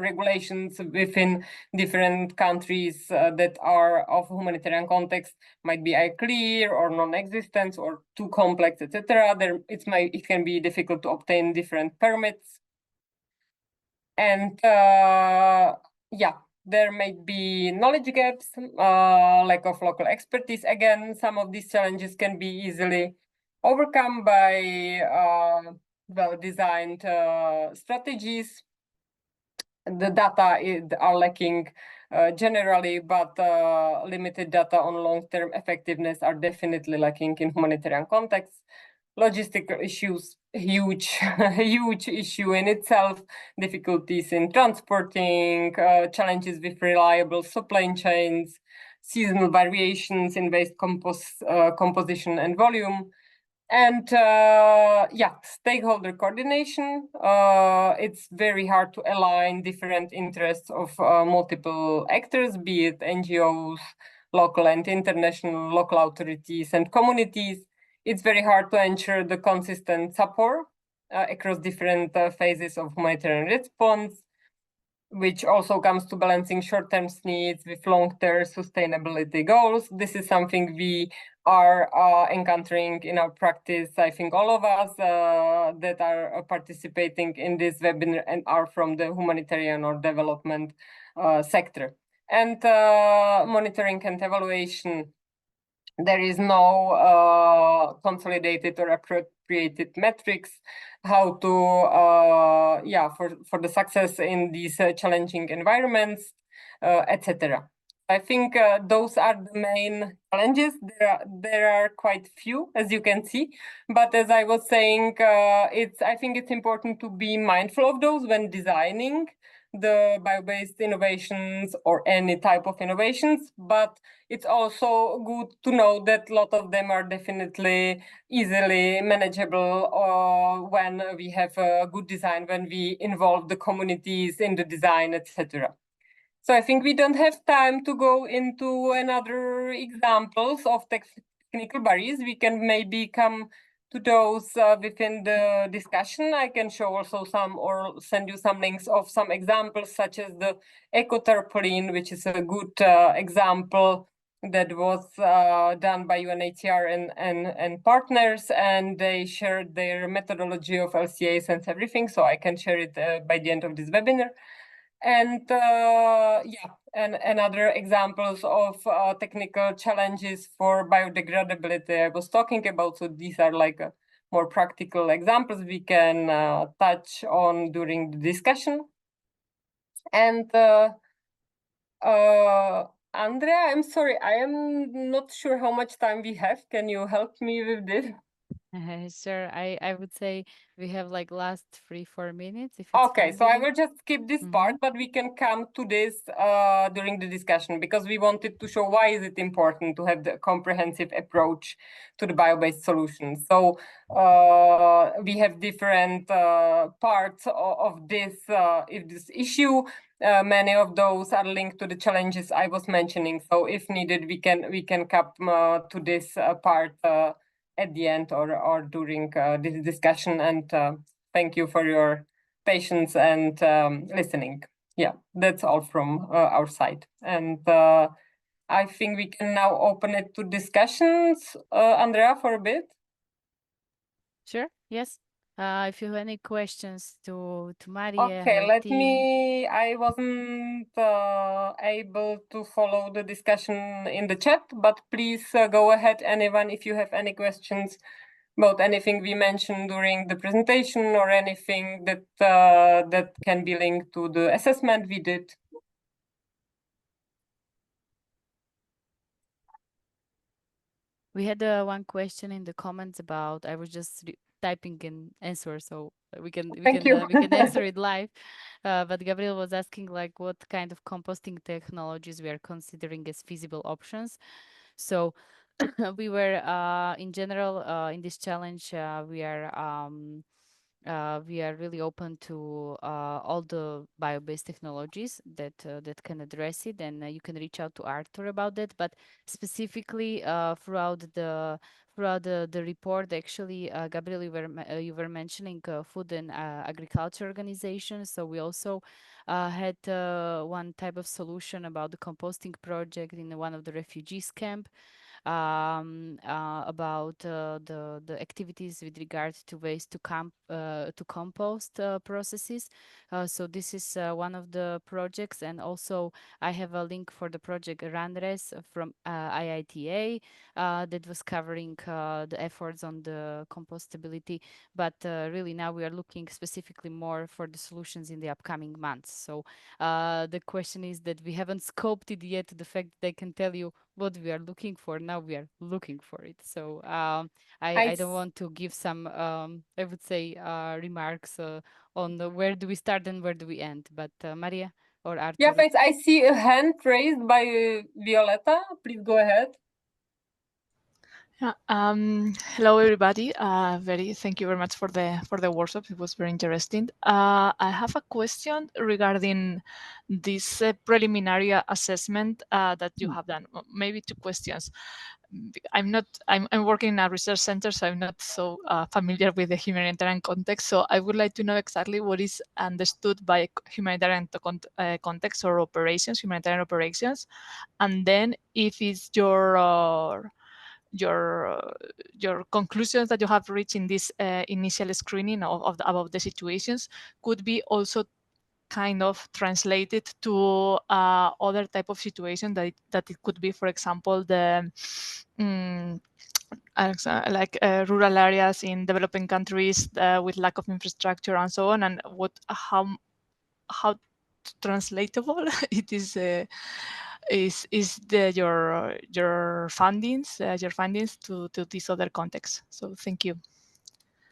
regulations within different countries that are of humanitarian context might be unclear or non-existent or too complex, etc. It can be difficult to obtain different permits, and yeah, there might be knowledge gaps, lack of local expertise. Again, some of these challenges can be easily overcome by well-designed strategies. The data are lacking generally, but limited data on long-term effectiveness are definitely lacking in humanitarian contexts. Logistical issues, huge issue in itself, difficulties in transporting, challenges with reliable supply chains, seasonal variations in waste composition and volume. And yeah, stakeholder coordination. It's very hard to align different interests of multiple actors, be it NGOs, local and international, local authorities and communities. It's very hard to ensure the consistent support across different phases of humanitarian response, which also comes to balancing short-term needs with long-term sustainability goals. This is something we are encountering in our practice. I think all of us that are participating in this webinar and are from the humanitarian or development sector. And monitoring and evaluation. There is no consolidated or appropriated metrics how to for the success in these challenging environments, etc. I think those are the main challenges. There are quite few, as you can see, but as I was saying, I think it's important to be mindful of those when designing the bio-based innovations or any type of innovations, but it's also good to know that a lot of them are definitely easily manageable when we have a good design, when we involve the communities in the design, etc. So I think we don't have time to go into another examples of technical barriers. We can maybe come to those within the discussion. I can show also some or send you some links of some examples such as the eco-tarpaulin, which is a good example that was done by UNHCR and partners, and they shared their methodology of LCAs and everything. So I can share it by the end of this webinar. And and other examples of technical challenges for biodegradability I was talking about. So these are like more practical examples we can touch on during the discussion. And Andrea, I'm sorry, I am not sure how much time we have. Can you help me with this? Sure. I would say we have like last 3-4 minutes if it's Okay, fine so with I you. will just skip this part, but we can come to this during the discussion because we wanted to show why is it important to have the comprehensive approach to the bio-based solutions. So we have different parts of this issue. Many of those are linked to the challenges I was mentioning. So if needed, we can come to this part at the end or during this discussion. And thank you for your patience and listening. Yeah, that's all from our side. And I think we can now open it to discussions, Andrea, for a bit. Sure. Yes. If you have any questions to Maria, Okay, her let team. me. I wasn't able to follow the discussion in the chat, but please go ahead, anyone, if you have any questions about anything we mentioned during the presentation or anything that that can be linked to the assessment we did. We had one question in the comments about. I was just typing in answer, so we can answer it live. But Gabriel was asking like what kind of composting technologies we are considering as feasible options. So we were in general in this challenge we are really open to all the bio-based technologies that can address it, and you can reach out to Arthur about that. But specifically throughout the report, actually, Gabriel, you were mentioning food and agriculture organizations. So we also had one type of solution about the composting project in one of the refugees camp. About the activities with regard to waste to compost processes. So this is one of the projects, and also I have a link for the project RunRes from IITA that was covering the efforts on the compostability. But really now we are looking specifically more for the solutions in the upcoming months. So the question is that we haven't scoped it yet to the fact that I can tell you what we are looking for. Now we are looking for it. So I don't want to give some I would say remarks on where do we start and where do we end. But Maria or Arthur. Yeah, thanks. I see a hand raised by Violeta. Please go ahead. Yeah, hello everybody. Thank you very much for the workshop. It was very interesting. I have a question regarding this preliminary assessment that you have done. Maybe two questions. I'm working in a research center, so I'm not so familiar with the humanitarian context. So I would like to know exactly what is understood by humanitarian context or operations, humanitarian operations, and then if it's your conclusions that you have reached in this initial screening about the situations could be also kind of translated to other type of situation that it could be, for example, the rural areas in developing countries with lack of infrastructure and so on, and how translatable it is your findings to this other context. So thank you.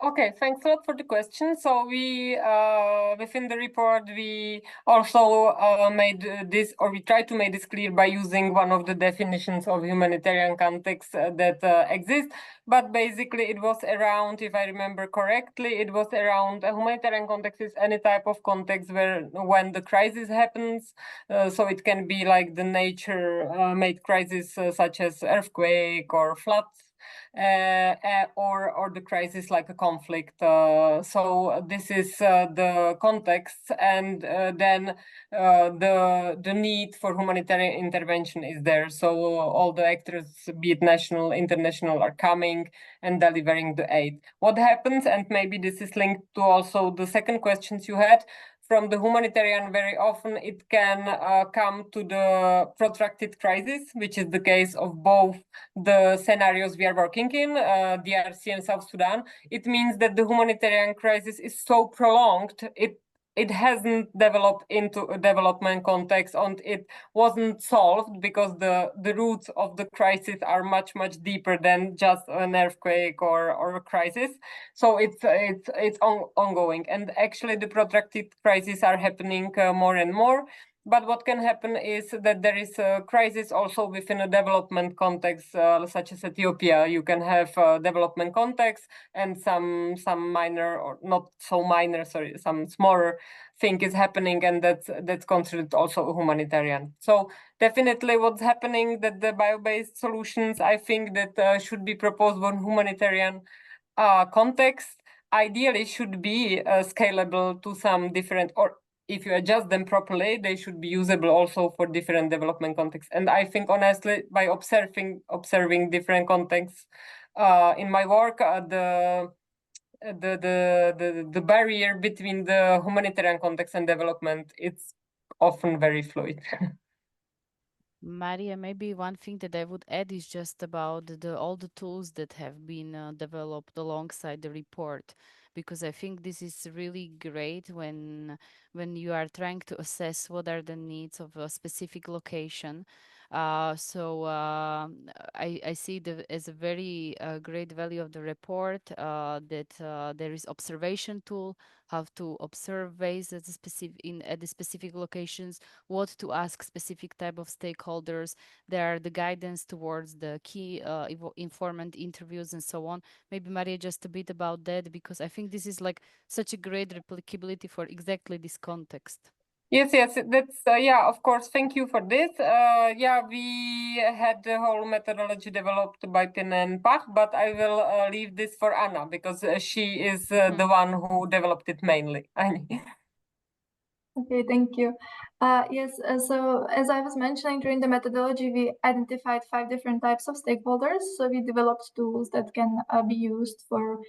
Okay, thanks a lot for the question. So we, within the report, we also made this, or we tried to make this clear by using one of the definitions of humanitarian context that exists. But basically, it was around, if I remember correctly, it was around a humanitarian context is any type of context where when the crisis happens. So it can be like the nature-made crisis, such as earthquake or floods. Or the crisis like a conflict. So this is the context, and then the need for humanitarian intervention is there. So all the actors, be it national, international, are coming and delivering the aid. What happens, and maybe this is linked to also the second questions you had, from the humanitarian, very often it can come to the protracted crisis, which is the case of both the scenarios we are working in, DRC and South Sudan. It means that the humanitarian crisis is so prolonged, it hasn't developed into a development context, and it wasn't solved because the roots of the crisis are much deeper than just an earthquake or a crisis. So it's ongoing, and actually the protracted crises are happening more and more. But what can happen is that there is a crisis also within a development context, such as Ethiopia. You can have a development context and some minor, or not so minor, sorry, some smaller thing is happening, and that's considered also a humanitarian. So definitely what's happening, that the bio-based solutions, I think that should be proposed on humanitarian context, ideally should be scalable to some different, or if you adjust them properly, they should be usable also for different development contexts. And I think honestly, by observing different contexts in my work, the barrier between the humanitarian context and development, it's often very fluid. Maria, maybe one thing that I would add is just about all the tools that have been developed alongside the report, because I think this is really great when you are trying to assess what are the needs of a specific location. I see as a very great value of the report that there is observation tool, how to observe ways at the specific locations, what to ask specific type of stakeholders. There are the guidance towards the key informant interviews and so on. Maybe Maria, just a bit about that, because I think this is like such a great replicability for exactly this context. Yes, that's yeah, of course. Thank you for this. Yeah, we had the whole methodology developed by Pin and Pach, but I will leave this for Anna, because she is the one who developed it mainly. Okay, thank you. Yes, so as I was mentioning, during the methodology, we identified 5 different types of stakeholders. So we developed tools that can be used for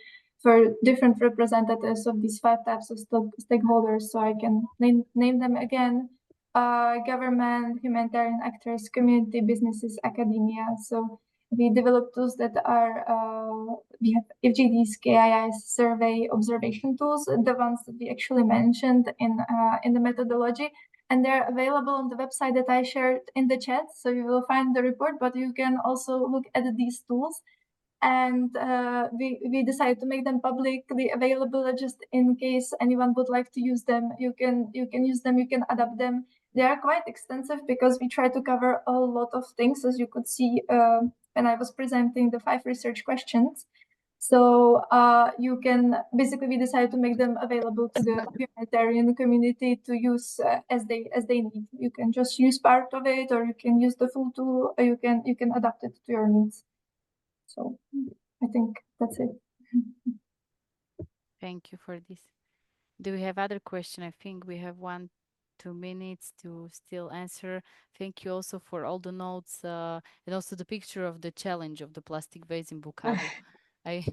different representatives of these 5 types of stakeholders. So I can name them again: government, humanitarian actors, community, businesses, academia. So we developed tools that are we have FGDs, KIIs, survey observation tools, the ones that we actually mentioned in the methodology, and they're available on the website that I shared in the chat. So you will find the report, but you can also look at these tools. And we decided to make them publicly available, just in case anyone would like to use them. You can use them, you can adapt them. They are quite extensive because we try to cover a lot of things, as you could see when I was presenting the 5 research questions. So you can basically, we decided to make them available to the humanitarian community to use as they need. You can just use part of it, or you can use the full tool, or you can adapt it to your needs. So I think that's it. Thank you for this. Do we have other question? I think we have 2 minutes to still answer. Thank you also for all the notes and also the picture of the challenge of the plastic vase in Bukavu. I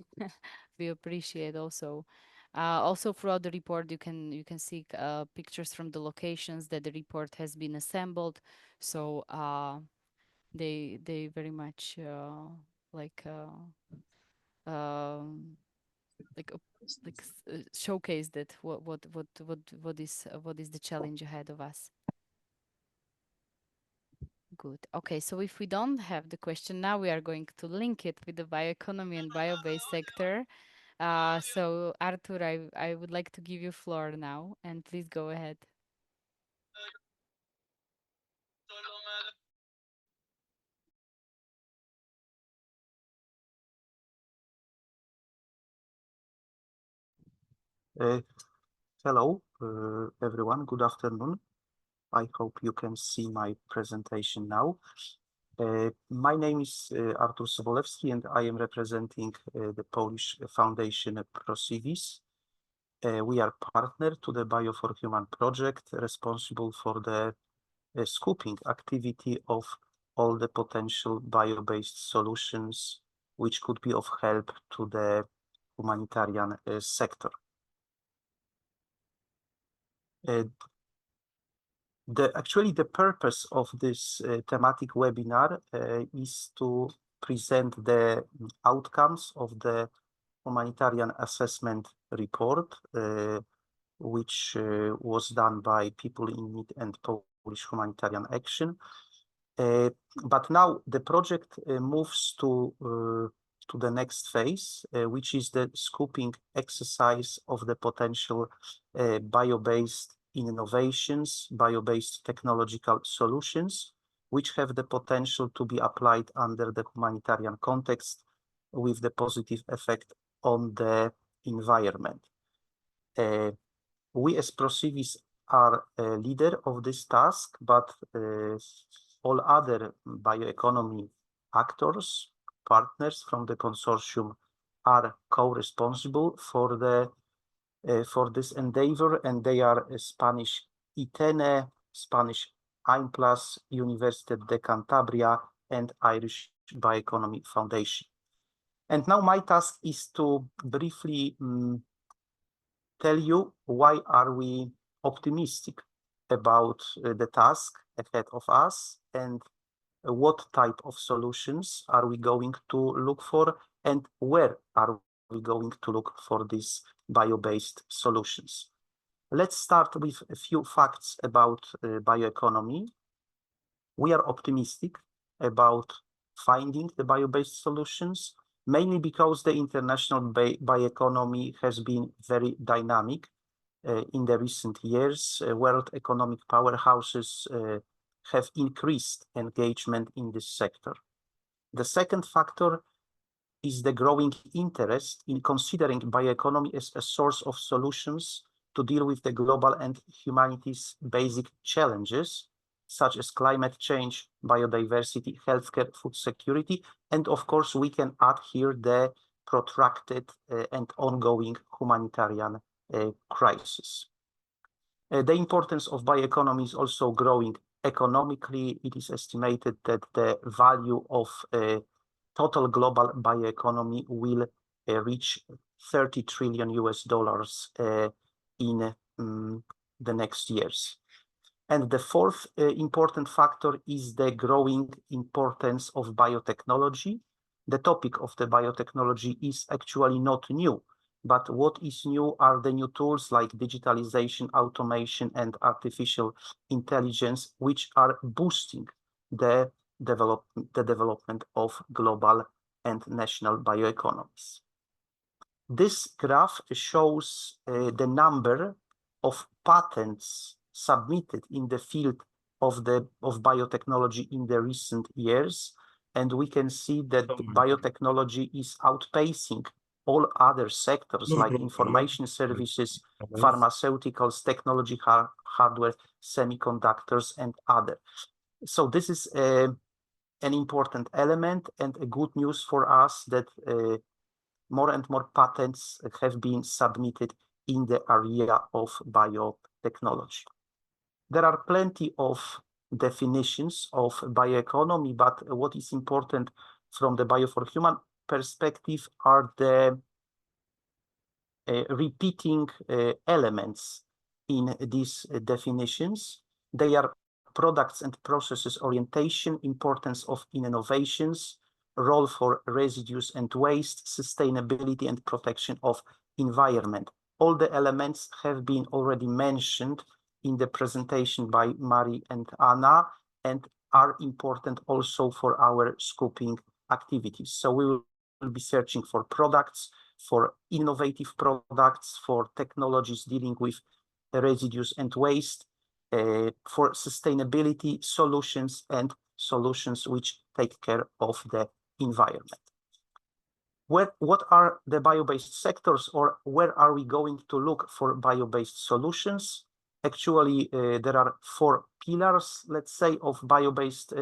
we appreciate also. Also throughout the report, you can see pictures from the locations that the report has been assembled. So they very much like um, like showcase that what is the challenge ahead of us. Good. Okay, so if we don't have the question now, we are going to link it with the bioeconomy and bio-based sector, So Artur, I would like to give you floor now, and please go ahead. Hello, everyone. Good afternoon. I hope you can see my presentation now. My name is Artur Sobolewski, and I am representing the Polish Foundation ProCivis. We are partner to the Bio for Human project, responsible for the scoping activity of all the potential bio-based solutions which could be of help to the humanitarian sector. Actually, the purpose of this thematic webinar is to present the outcomes of the humanitarian assessment report, which was done by People in Need and Polish Humanitarian Action. But now the project moves to the next phase, which is the scoping exercise of the potential bio-based innovations, bio-based technological solutions, which have the potential to be applied under the humanitarian context with the positive effect on the environment. We as ProCivis are a leader of this task, but all other bioeconomy actors, partners from the consortium, are co-responsible for this endeavor, and they are Spanish ITENE, Spanish IMPLAS, Universitat de Cantabria, and Irish Bioeconomy Foundation. And now my task is to briefly tell you why are we optimistic about the task ahead of us, and what type of solutions are we going to look for, and where are we going to look for these bio-based solutions. Let's start with a few facts about bioeconomy. We are optimistic about finding the bio-based solutions, mainly because the international bioeconomy has been very dynamic in the recent years. World economic powerhouses have increased engagement in this sector. The second factor is the growing interest in considering bioeconomy as a source of solutions to deal with the global and humanity's basic challenges, such as climate change, biodiversity, healthcare, food security, and of course we can add here the protracted and ongoing humanitarian crisis. The importance of bioeconomy is also growing economically. It is estimated that the value of total global bioeconomy will reach $30 trillion in the next years. And the fourth important factor is the growing importance of biotechnology. The topic of the biotechnology is actually not new, but what is new are the new tools like digitalization, automation, and artificial intelligence, which are boosting the development of global and national bioeconomies. This graph shows the number of patents submitted in the field of biotechnology in the recent years, and we can see that biotechnology is outpacing all other sectors like information services, pharmaceuticals, technology, hardware, semiconductors, and other. So this is an important element and a good news for us that more and more patents have been submitted in the area of biotechnology. There are plenty of definitions of bioeconomy, but what is important from the Bio for Human perspective are the repeating elements in these definitions. They are products and processes orientation, importance of innovations, role for residues and waste, sustainability and protection of environment. All the elements have been already mentioned in the presentation by Mari and Anna, and are important also for our scoping activities. So we will be searching for products for innovative products, for technologies dealing with residues and waste, for sustainability solutions and solutions which take care of the environment. What are the bio-based sectors, or where are we going to look for bio-based solutions? Actually, there are 4 pillars, let's say, of bio-based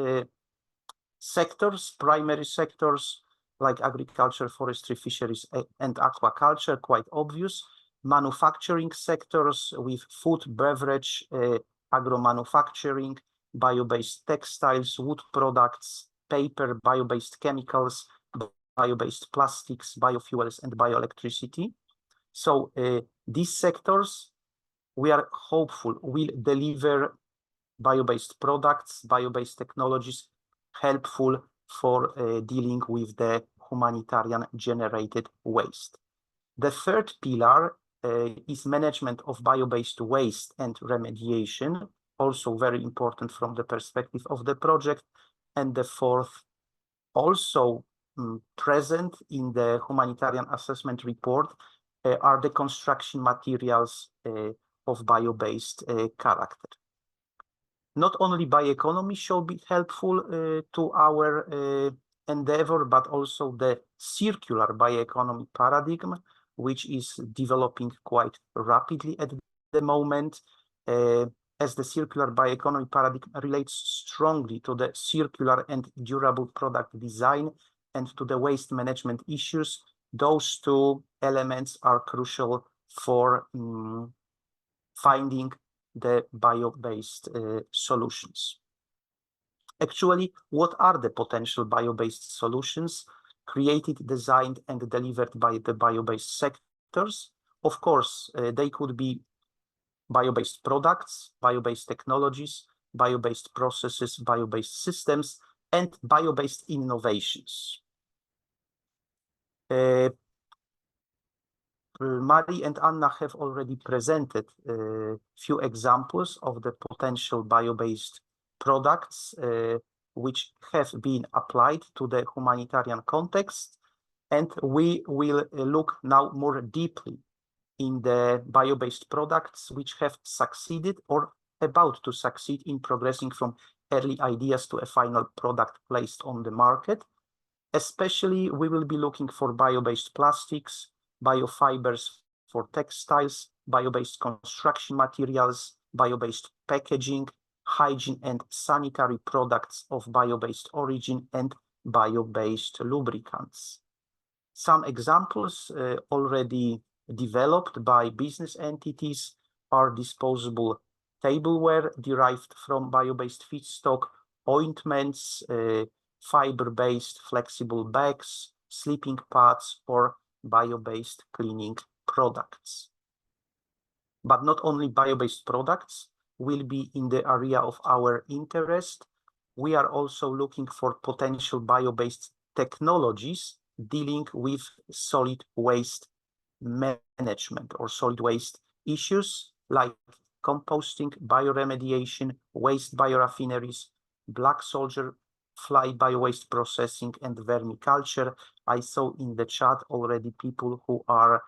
sectors. Primary sectors like agriculture, forestry, fisheries, and aquaculture, quite obvious. Manufacturing sectors with food, beverage, agro-manufacturing, bio-based textiles, wood products, paper, bio-based chemicals, bio-based plastics, biofuels, and bioelectricity. So these sectors, we are hopeful, will deliver bio-based products, bio-based technologies helpful for dealing with the humanitarian generated waste. The third pillar is management of bio-based waste and remediation, also very important from the perspective of the project. And the fourth, also present in the humanitarian assessment report, are the construction materials of bio-based character. Not only bioeconomy should be helpful to our endeavor, but also the circular bioeconomy paradigm, which is developing quite rapidly at the moment, as the circular bioeconomy paradigm relates strongly to the circular and durable product design and to the waste management issues. Those 2 elements are crucial for finding the bio-based solutions. Actually, what are the potential bio-based solutions created, designed, and delivered by the bio-based sectors? Of course, they could be bio-based products, bio-based technologies, bio-based processes, bio-based systems, and bio-based innovations. Mari and Anna have already presented a few examples of the potential bio-based products which have been applied to the humanitarian context, and we will look now more deeply in the bio-based products which have succeeded or about to succeed in progressing from early ideas to a final product placed on the market. Especially, we will be looking for bio-based plastics, biofibers for textiles, bio-based construction materials, bio-based packaging, hygiene and sanitary products of bio-based origin, and bio-based lubricants. Some examples already developed by business entities are disposable tableware derived from bio-based feedstock, ointments, fiber-based flexible bags, sleeping pads, or bio-based cleaning products. But not only bio-based products will be in the area of our interest. We are also looking for potential bio-based technologies dealing with solid waste management or solid waste issues like composting, bioremediation, waste bioraffineries, black soldier fly bio-waste processing, and vermiculture. I saw in the chat already people who are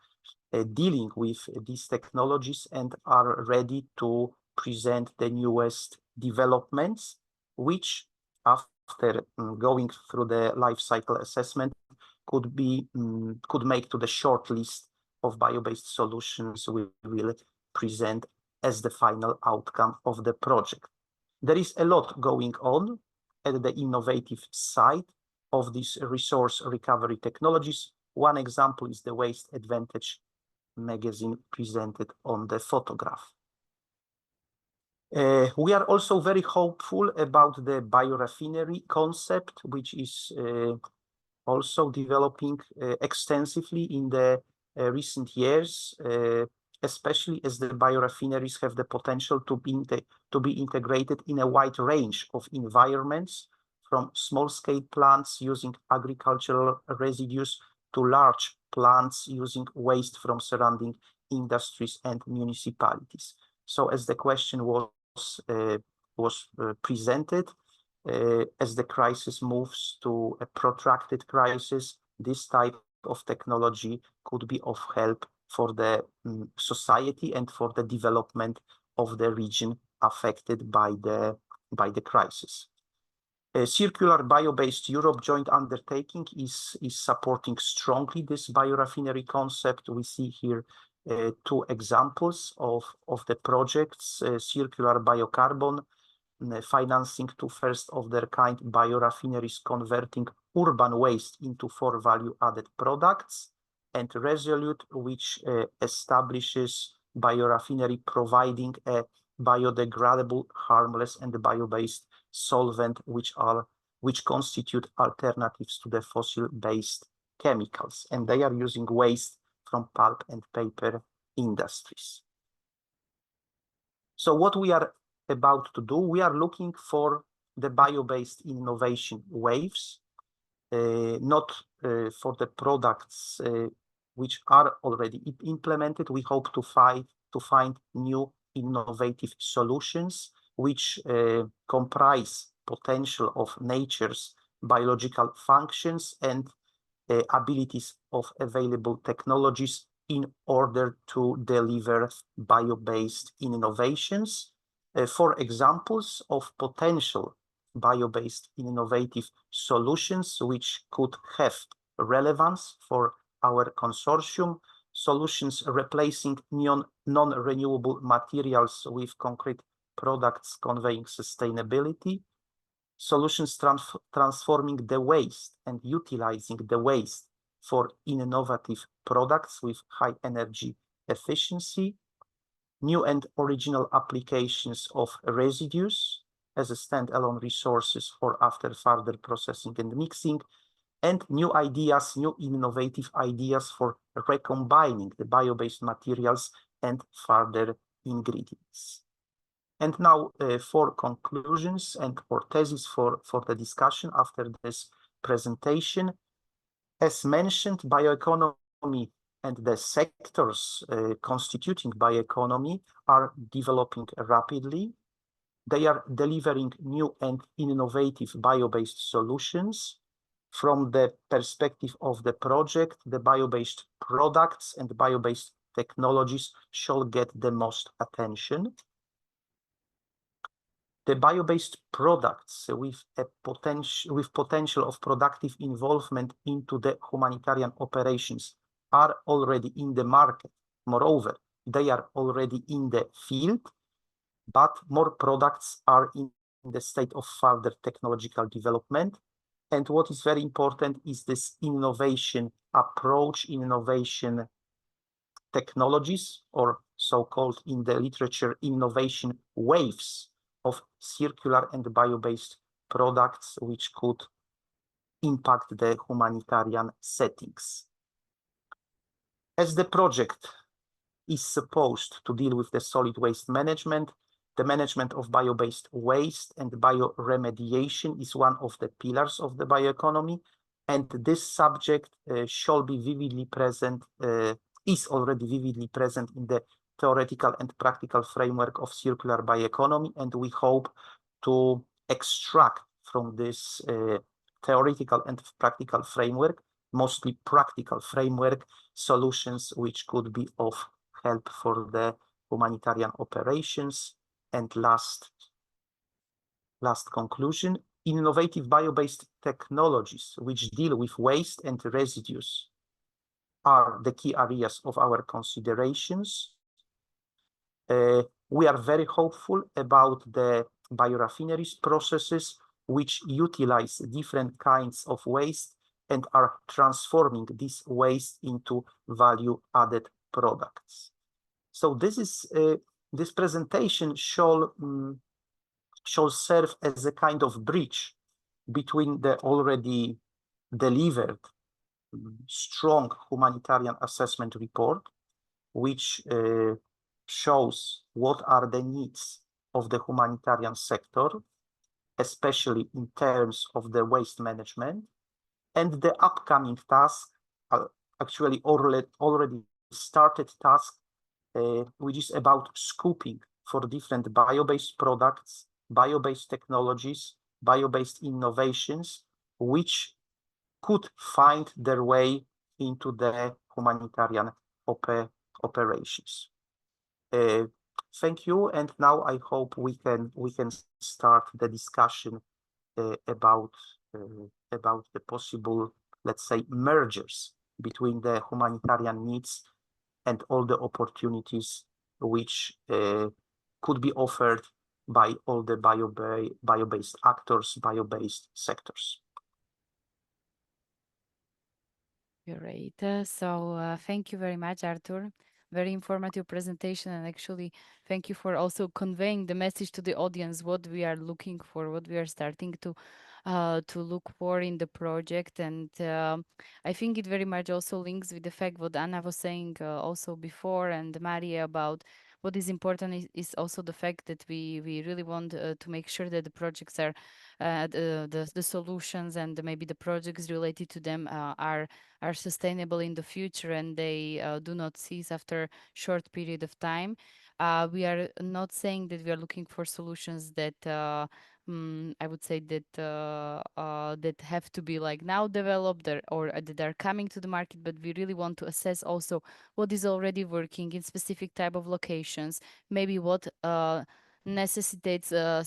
dealing with these technologies and are ready to present the newest developments, which after going through the life cycle assessment could make to the short list of bio-based solutions we will present as the final outcome of the project. There is a lot going on at the innovative side of these resource recovery technologies. One example is the Waste Advantage magazine presented on the photograph. We are also very hopeful about the bioraffinery concept, which is also developing extensively in the recent years, especially as the bioraffineries have the potential to be integrated in a wide range of environments, from small-scale plants using agricultural residues to large plants using waste from surrounding industries and municipalities. So as the question was presented, as the crisis moves to a protracted crisis, this type of technology could be of help for the society and for the development of the region affected by the crisis. Circular Bio-Based Europe joint undertaking is supporting strongly this biorefinery concept. We see here two examples of the projects, Circular Biocarbon, financing two first of their kind biorefineries converting urban waste into 4 value-added products, and Resolute, which establishes biorefinery providing a biodegradable, harmless, and bio-based solvent, which constitute alternatives to the fossil-based chemicals, and they are using waste from pulp and paper industries. So what we are about to do, we are looking for the bio-based innovation waves, not for the products which are already implemented. We hope to find new innovative solutions which comprise potential of nature's biological functions and abilities of available technologies in order to deliver bio-based innovations. For examples of potential bio-based innovative solutions which could have relevance for our consortium, solutions replacing non-renewable materials with concrete products conveying sustainability, solutions transforming the waste and utilizing the waste for innovative products with high energy efficiency, new and original applications of residues as a standalone resources for after further processing and mixing, and new ideas, new innovative ideas for recombining the bio-based materials and further ingredients. And now for conclusions and for thesis for the discussion after this presentation. As mentioned, bioeconomy and the sectors constituting bioeconomy are developing rapidly. They are delivering new and innovative bio-based solutions. From the perspective of the project, the bio-based products and bio-based technologies shall get the most attention. The bio-based products with potential of productive involvement into the humanitarian operations are already in the market. Moreover, they are already in the field, but more products are in the state of further technological development. And what is very important is this innovation approach, innovation technologies, or so-called in the literature innovation waves of circular and bio-based products which could impact the humanitarian settings. As the project is supposed to deal with the solid waste management, the management of bio-based waste and bioremediation is one of the pillars of the bioeconomy, and this subject shall be vividly present, is already vividly present in the theoretical and practical framework of circular bioeconomy, and we hope to extract from this theoretical and practical framework, mostly practical framework, solutions which could be of help for the humanitarian operations. And last conclusion, innovative bio-based technologies which deal with waste and residues are the key areas of our considerations. We are very hopeful about the biorefineries processes which utilize different kinds of waste and are transforming this waste into value-added products. So this is this presentation shall serve as a kind of bridge between the already delivered strong humanitarian assessment report, which shows what are the needs of the humanitarian sector, especially in terms of the waste management, and the upcoming task, actually already started task, which is about scoping for different bio-based products, bio-based technologies, bio-based innovations, which could find their way into the humanitarian operations. Thank you, and now I hope we can start the discussion about the possible, let's say, mergers between the humanitarian needs and all the opportunities which could be offered by all the bio-based actors, bio-based sectors. Great. Thank you very much, Artur. Very informative presentation, and actually thank you for also conveying the message to the audience what we are looking for, what we are starting to look for in the project. And I think it very much also links with the fact what Anna was saying also before, and Maria, about what is important is also the fact that we really want to make sure that the projects are the solutions and maybe the projects related to them are sustainable in the future, and they do not cease after short period of time. We are not saying that we are looking for solutions that I would say that that have to be like now developed or that are coming to the market, but we really want to assess also what is already working in specific type of locations, maybe what necessitates a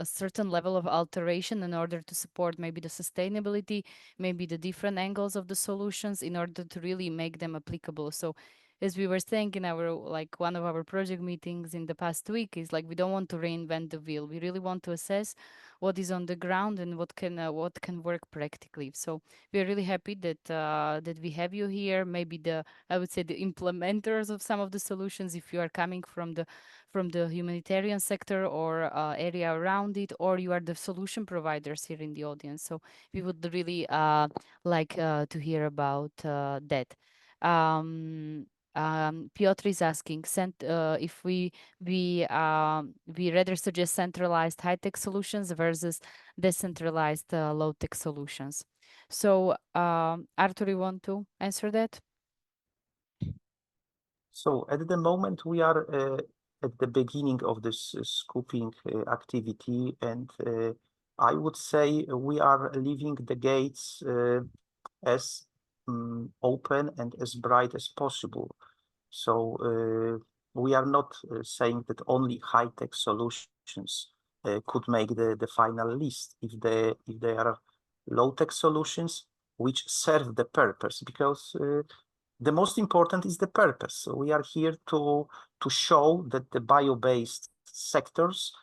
certain level of alteration in order to support maybe the sustainability, maybe the different angles of the solutions in order to really make them applicable. So as we were saying in our like one of our project meetings in the past week, is like we don't want to reinvent the wheel. We really want to assess what is on the ground and what can work practically. So we are really happy that that we have you here. Maybe I would say the implementers of some of the solutions, if you are coming from the humanitarian sector or area around it, or you are the solution providers here in the audience. So we would really like to hear about that. Piotr is asking, if we rather suggest centralized high-tech solutions versus decentralized low-tech solutions. So Artur, you want to answer that? So at the moment we are at the beginning of this scoping activity, and I would say we are leaving the gates as open and as bright as possible. So we are not saying that only high-tech solutions could make the final list. If they are low-tech solutions which serve the purpose, because the most important is the purpose. So we are here to show that the bio-based sectors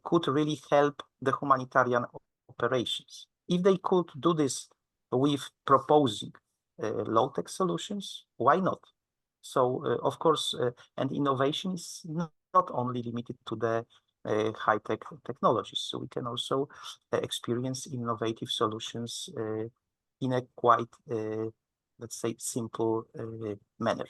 could really help the humanitarian operations. If they could do this with proposing low-tech solutions, why not? So of course, and innovation is not only limited to the high-tech technologies. So we can also experience innovative solutions in a quite let's say, simple manner.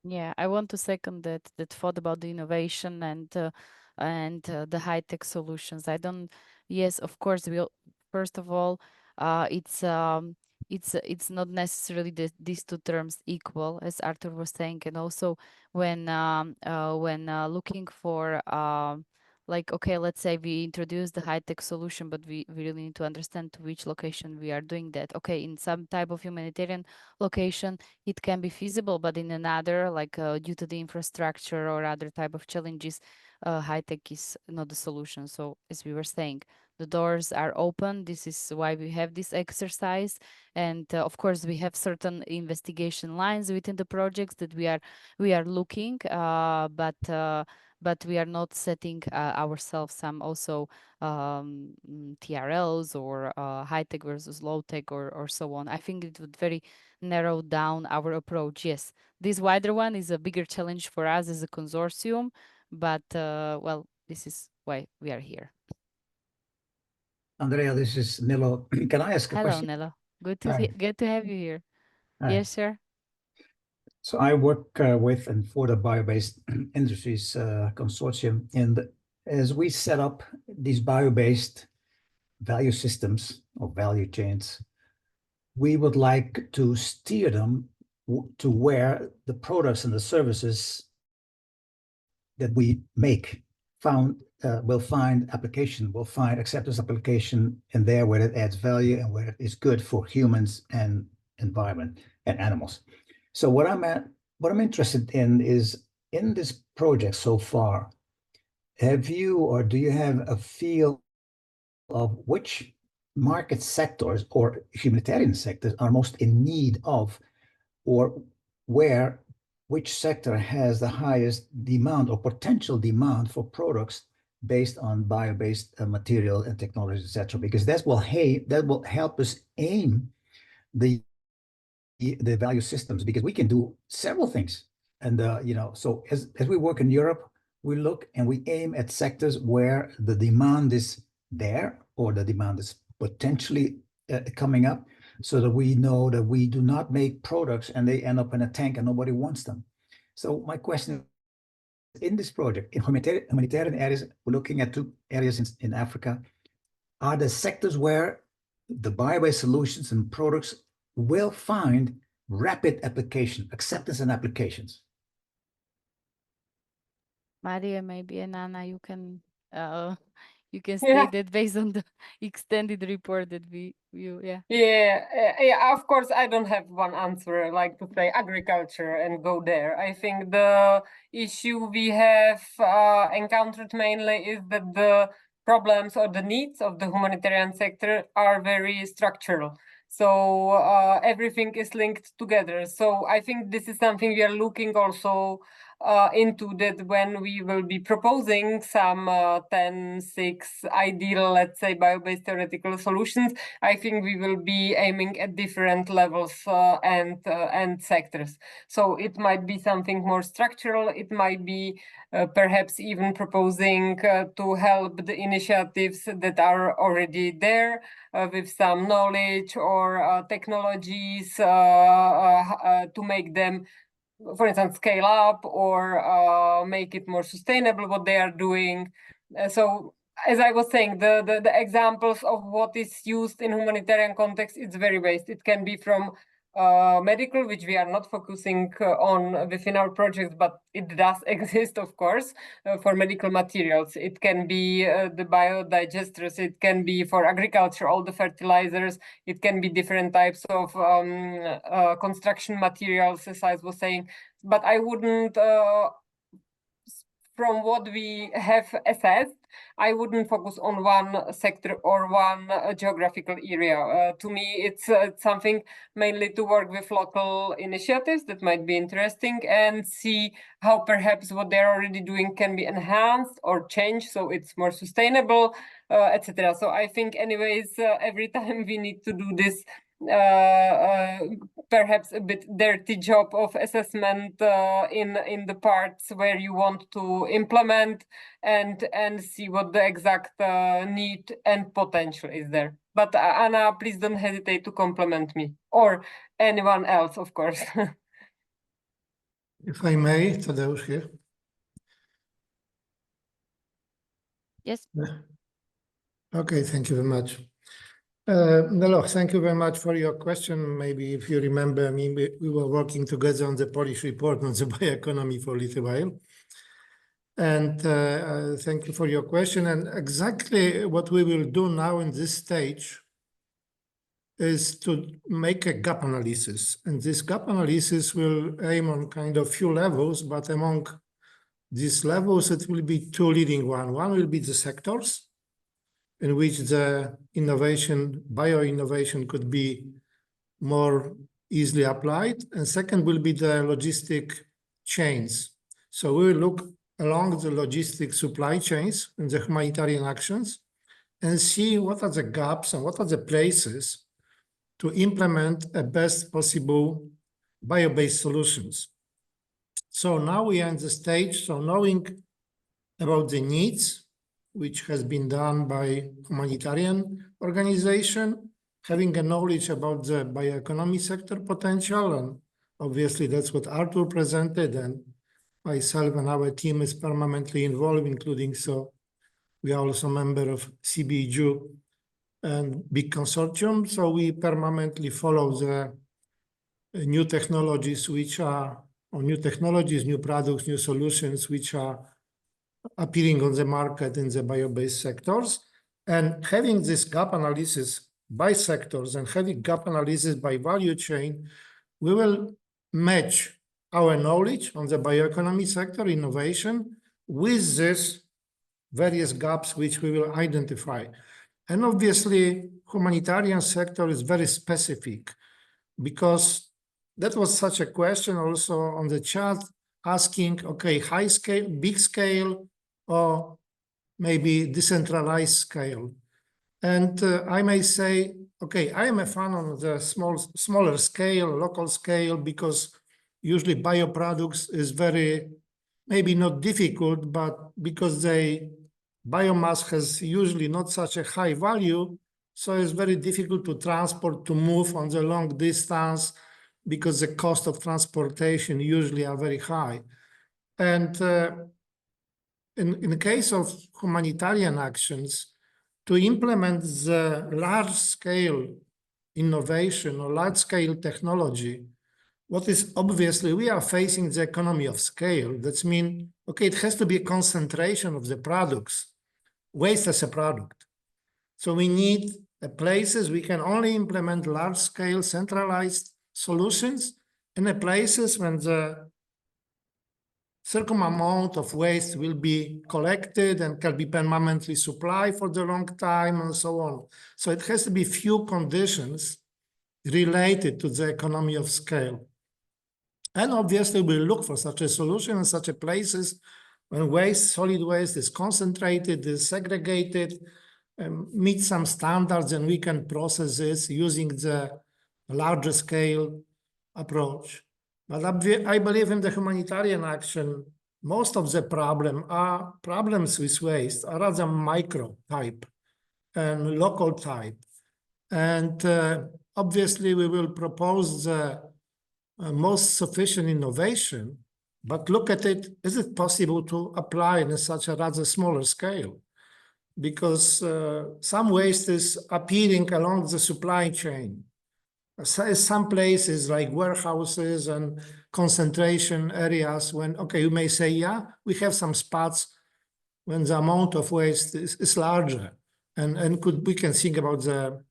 Yeah, I want to second that thought about the innovation and the high tech solutions. I don't. Yes, of course. We'll first of all, it's not necessarily these two terms equal, as Arthur was saying, and also when looking for like, okay, let's say we introduce the high tech solution, but we really need to understand to which location we are doing that. Okay, in some type of humanitarian location it can be feasible, but in another, like due to the infrastructure or other type of challenges, high tech is not the solution. So as we were saying, the doors are open. This is why we have this exercise, and of course we have certain investigation lines within the projects that we are looking, but we are not setting ourselves some also TRLs or high tech versus low tech or so on. I think it would very narrow down our approach. Yes, this wider one is a bigger challenge for us as a consortium, but well, this is why we are here. Andrea, this is Nilo. Can I ask a Hello, question? Nelo. Good to have you here. Hi. Yes, sure. So I work with and for the bio-based industries consortium, and as we set up these bio-based value systems or value chains, we would like to steer them to where the products and the services that we make will find application, will find acceptance application, and there where it adds value and where it is good for humans and environment and animals. So what I'm interested in is, in this project so far, have you or do you have a feel of which market sectors or humanitarian sectors are most in need of, or which sector has the highest demand or potential demand for products based on bio-based material and technology, etc.? Because that will help us aim the value systems, because we can do several things. And so as we work in Europe, we look and we aim at sectors where the demand is there, or the demand is potentially coming up, so that we know that we do not make products and they end up in a tank and nobody wants them. So my question is, in this project, in humanitarian areas, we're looking at 2 areas in Africa. Are the sectors where the bio-based solutions and products will find rapid application, acceptance and applications? Maria, maybe, and Anna, you can Yeah. state that based on the extended report that Yeah, of course, I don't have one answer, like to say agriculture and go there. I think the issue we have encountered mainly is that the problems or the needs of the humanitarian sector are very structural. So everything is linked together. So I think this is something we are looking also into, that when we will be proposing some 10, 6 ideal, let's say, bio-based theoretical solutions, I think we will be aiming at different levels and sectors. So it might be something more structural. It might be perhaps even proposing to help the initiatives that are already there with some knowledge or technologies to make them, for instance, scale up or make it more sustainable what they are doing. So as I was saying, the examples of what is used in humanitarian context, it's very vast. It can be from medical, which we are not focusing on within our projects, but it does exist, of course, for medical materials. It can be the biodigesters. It can be for agriculture, all the fertilizers. It can be different types of construction materials, as I was saying. But I wouldn't, from what we have assessed, I wouldn't focus on one sector or one geographical area. To me, it's something mainly to work with local initiatives that might be interesting and see how perhaps what they're already doing can be enhanced or changed so it's more sustainable, etc. So I think anyways, every time we need to do this perhaps a bit dirty job of assessment in the parts where you want to implement and see what the exact need and potential is there. But Anna, please don't hesitate to compliment me, or anyone else, of course. If I may, Tadeusz here. Yes. Okay, thank you very much. Nelo, thank you very much for your question. Maybe if you remember me, we were working together on the Polish report on the bioeconomy for a little while. And thank you for your question. And exactly what we will do now in this stage is to make a gap analysis. And this gap analysis will aim on kind of few levels, but among these levels, it will be 2 leading ones. One will be the sectors in which the innovation, bio-innovation could be more easily applied. And second will be the logistic chains. So we will look along the logistic supply chains in the humanitarian actions and see what are the gaps and what are the places to implement a best possible bio-based solutions. So now we are in the stage, so knowing about the needs, which has been done by humanitarian organization, having a knowledge about the bioeconomy sector potential, and obviously that's what Artur presented, and myself and our team is permanently involved, including, so we are also a member of CBEJU and big consortium, so we permanently follow the new technologies which are, or new technologies, new products, new solutions which are appearing on the market in the bio-based sectors. And having this gap analysis by sectors and having gap analysis by value chain, we will match our knowledge on the bioeconomy sector innovation with these various gaps which we will identify. And obviously, humanitarian sector is very specific because that was such a question also on the chat asking, okay, high scale, big scale, or maybe decentralized scale. And I may say, okay, I am a fan of the smaller scale, local scale, because usually bioproducts is very, maybe not difficult, but because biomass has usually not such a high value, so it's very difficult to transport, to move on the long distance, because the cost of transportation usually are very high. And in the case of humanitarian actions, to implement the large-scale innovation or large-scale technology, what is obviously, we are facing the economy of scale. That means, okay, it has to be a concentration of the products, waste as a product. So we need places we can only implement large-scale centralized solutions in the places when the certain amount of waste will be collected and can be permanently supplied for the long time and so on. So it has to be few conditions related to the economy of scale. And obviously we'll look for such a solution in such a places when waste, solid waste is concentrated, is segregated, meet some standards, and we can process this using the larger scale approach. But I believe in the humanitarian action, most of the problems with waste are rather micro type and local type. And obviously we will propose the most sufficient innovation, but look at it, is it possible to apply in such a rather smaller scale? Because some waste is appearing along the supply chain. Some places like warehouses and concentration areas when, okay, you may say, yeah, we have some spots when the amount of waste is larger and we can think about the,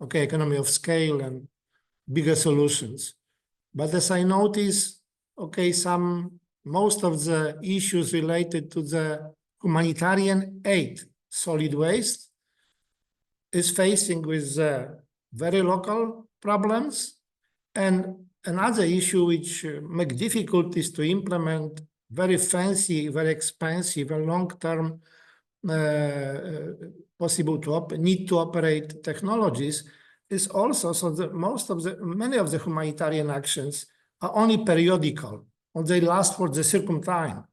okay, economy of scale and bigger solutions. But as I notice, okay, most of the issues related to the humanitarian aid, solid waste, is facing with very local problems. And another issue which make difficulties to implement very fancy, very expensive and long-term possible to need to operate technologies is also so that many of the humanitarian actions are only periodical, or they last for the certain time.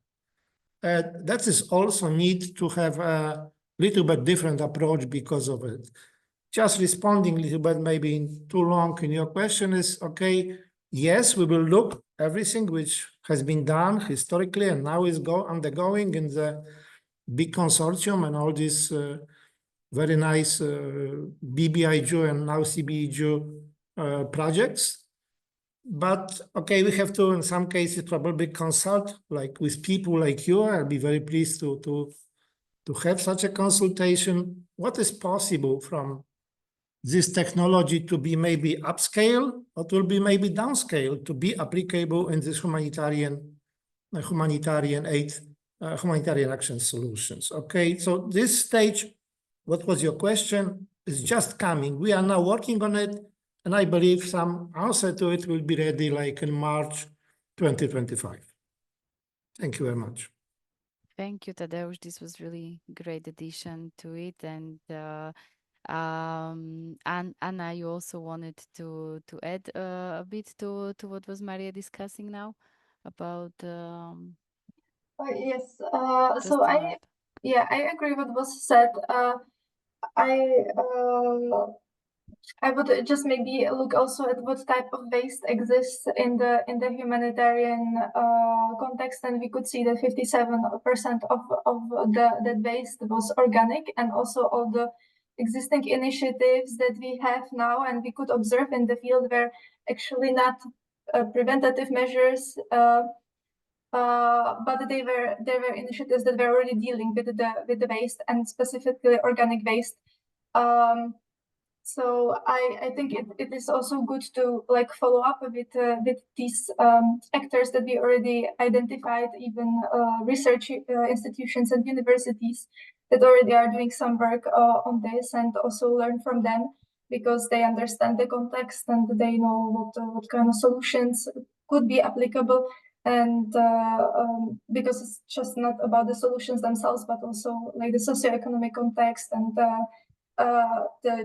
That is also need to have a little bit different approach because of it. Just responding a little bit, maybe too long in your question is, okay, yes, we will look everything which has been done historically and now is undergoing in the big consortium and all these very nice BBIJU and now CBIJU projects. But okay, we have to, in some cases, probably consult like with people like you. I'll be very pleased to have such a consultation. What is possible from this technology to be maybe upscale, or will be maybe downscale to be applicable in this humanitarian aid, humanitarian action solutions. Okay, so this stage, what was your question, is just coming. We are now working on it, and I believe some answer to it will be ready like in March 2025. Thank you very much. Thank you, Tadeusz. This was really great addition to it. And Anna, you also wanted to add a bit to what was Maria discussing now about Yes. just So the I map. agree with what was said. I would just maybe look also at what type of waste exists in the humanitarian context, and we could see that 57% of that waste was organic, and also all the existing initiatives that we have now, and we could observe in the field were actually not preventative measures, but they were initiatives that were already dealing with the waste, and specifically organic waste. So I think it is also good to like follow up a bit with these actors that we already identified, even research institutions and universities that already are doing some work on this, and also learn from them, because they understand the context and they know what kind of solutions could be applicable. And because it's just not about the solutions themselves, but also like the socioeconomic context and the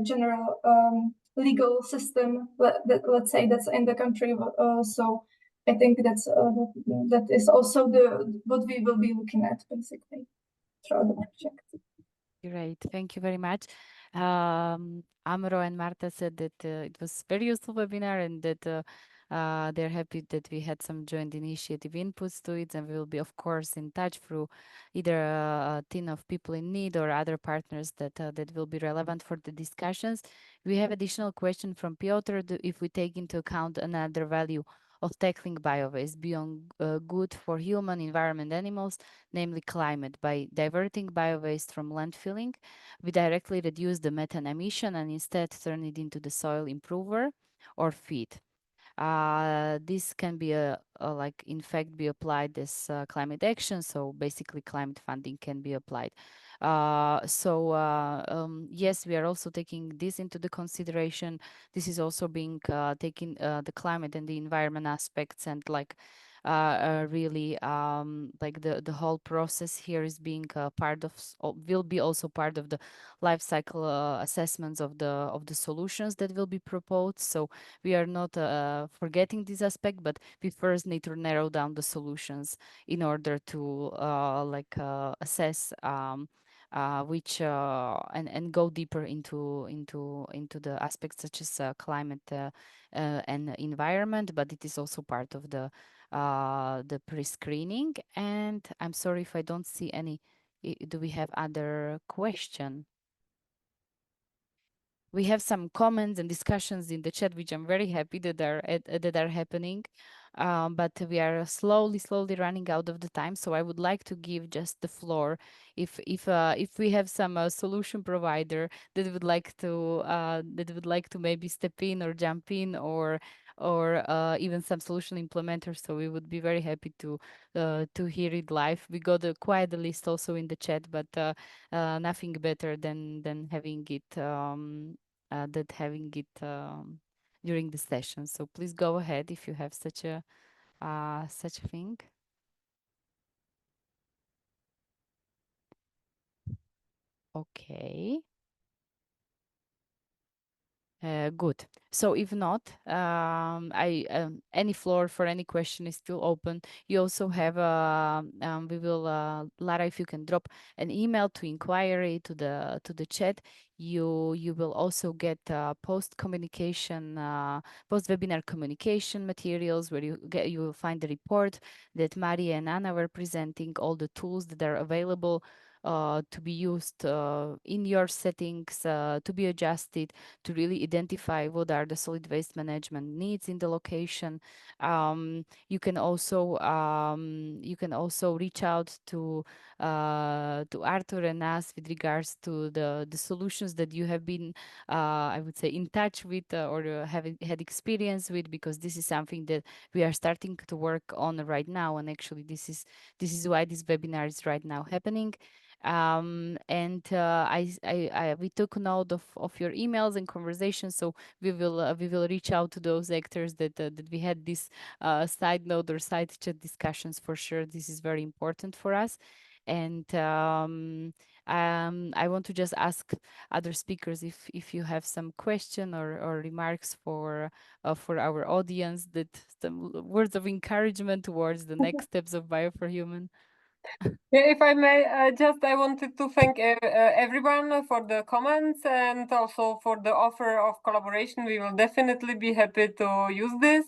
general legal system, let's say, that's in the country. So I think that is also what we will be looking at basically throughout the project. Great, thank you very much. Amro and Marta said that it was very useful webinar and that they're happy that we had some joint initiative inputs to it, and we will be, of course, in touch through either a team of people in need or other partners that will be relevant for the discussions. We have additional question from Piotr. If we take into account another value of tackling biowaste beyond good for human, environment, animals, namely climate, by diverting biowaste from landfilling, we directly reduce the methane emission and instead turn it into the soil improver or feed. This can be like in fact be applied as climate action. So basically climate funding can be applied. Yes, we are also taking this into the consideration. This is also being taking the climate and the environment aspects, and like really like the whole process here is being part of will be also part of the life cycle assessments of the solutions that will be proposed. So we are not forgetting this aspect, but we first need to narrow down the solutions in order to assess which and go deeper into the aspects such as climate and environment. But it is also part of the pre-screening. And I'm sorry if I don't see any. Do we have other question? We have some comments and discussions in the chat, which I'm very happy that are happening. But we are slowly running out of the time. So I would like to give just the floor if we have some solution provider that would like to maybe step in or jump in, or even some solution implementers. So we would be very happy to hear it live. We got quite a list also in the chat, but nothing better than having it during the session. So please go ahead if you have such a thing. Okay. Good. So if not, any floor for any question is still open. You also have we will Lara, if you can drop an email to inquiry to the chat, you will also get post webinar communication materials where you will find the report that Maria and Anna were presenting, all the tools that are available to be used in your settings, to be adjusted, to really identify what are the solid waste management needs in the location. You can also reach out to Arthur and us with regards to the solutions that you have been I would say in touch with or having had experience with, because this is something that we are starting to work on right now, and actually this is why this webinar is right now happening. And we took note of your emails and conversations, so we will reach out to those actors that we had this side note or side chat discussions. For sure, this is very important for us. And I want to just ask other speakers if you have some question or remarks for our audience, that some words of encouragement towards the next steps of Bio for Human. Yeah, if I may, I wanted to thank everyone for the comments and also for the offer of collaboration. We will definitely be happy to use this,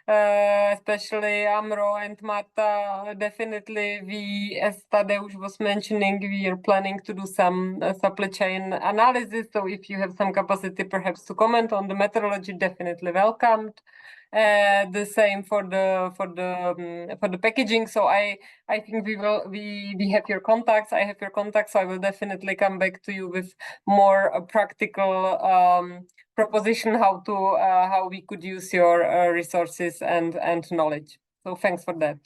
especially Amro and Marta. Definitely, we, as Tadeusz was mentioning, we are planning to do some supply chain analysis. So if you have some capacity, perhaps to comment on the methodology, definitely welcomed. the same for the packaging. So I think we have your contacts. I have your contacts. So I will definitely come back to you with more practical proposition how we could use your resources and knowledge. So thanks for that.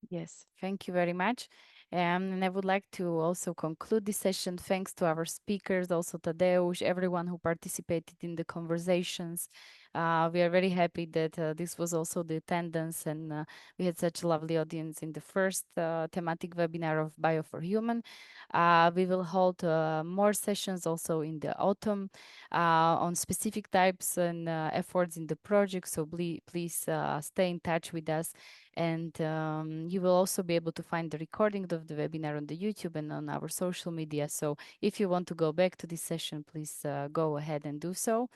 Yes, thank you very much. And I would like to also conclude this session. Thanks to our speakers, also Tadeusz, everyone who participated in the conversations. We are very happy that this was also the attendance, and we had such a lovely audience in the first thematic webinar of Bio for Human. We will hold more sessions also in the autumn on specific types and efforts in the project. So please stay in touch with us. And you will also be able to find the recording of the webinar on the YouTube and on our social media. So if you want to go back to this session, please go ahead and do so.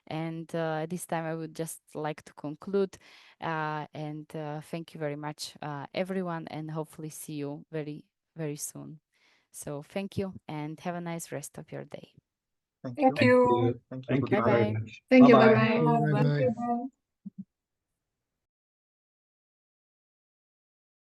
And at this time, I would just like to conclude and thank you very much, everyone, and hopefully see you very, very soon. So thank you and have a nice rest of your day. Thank you. Thank you. Thank you Goodbye. very Bye-bye. much. Thank you. Bye-bye. Bye-bye. Bye-bye. Thank you. Bye.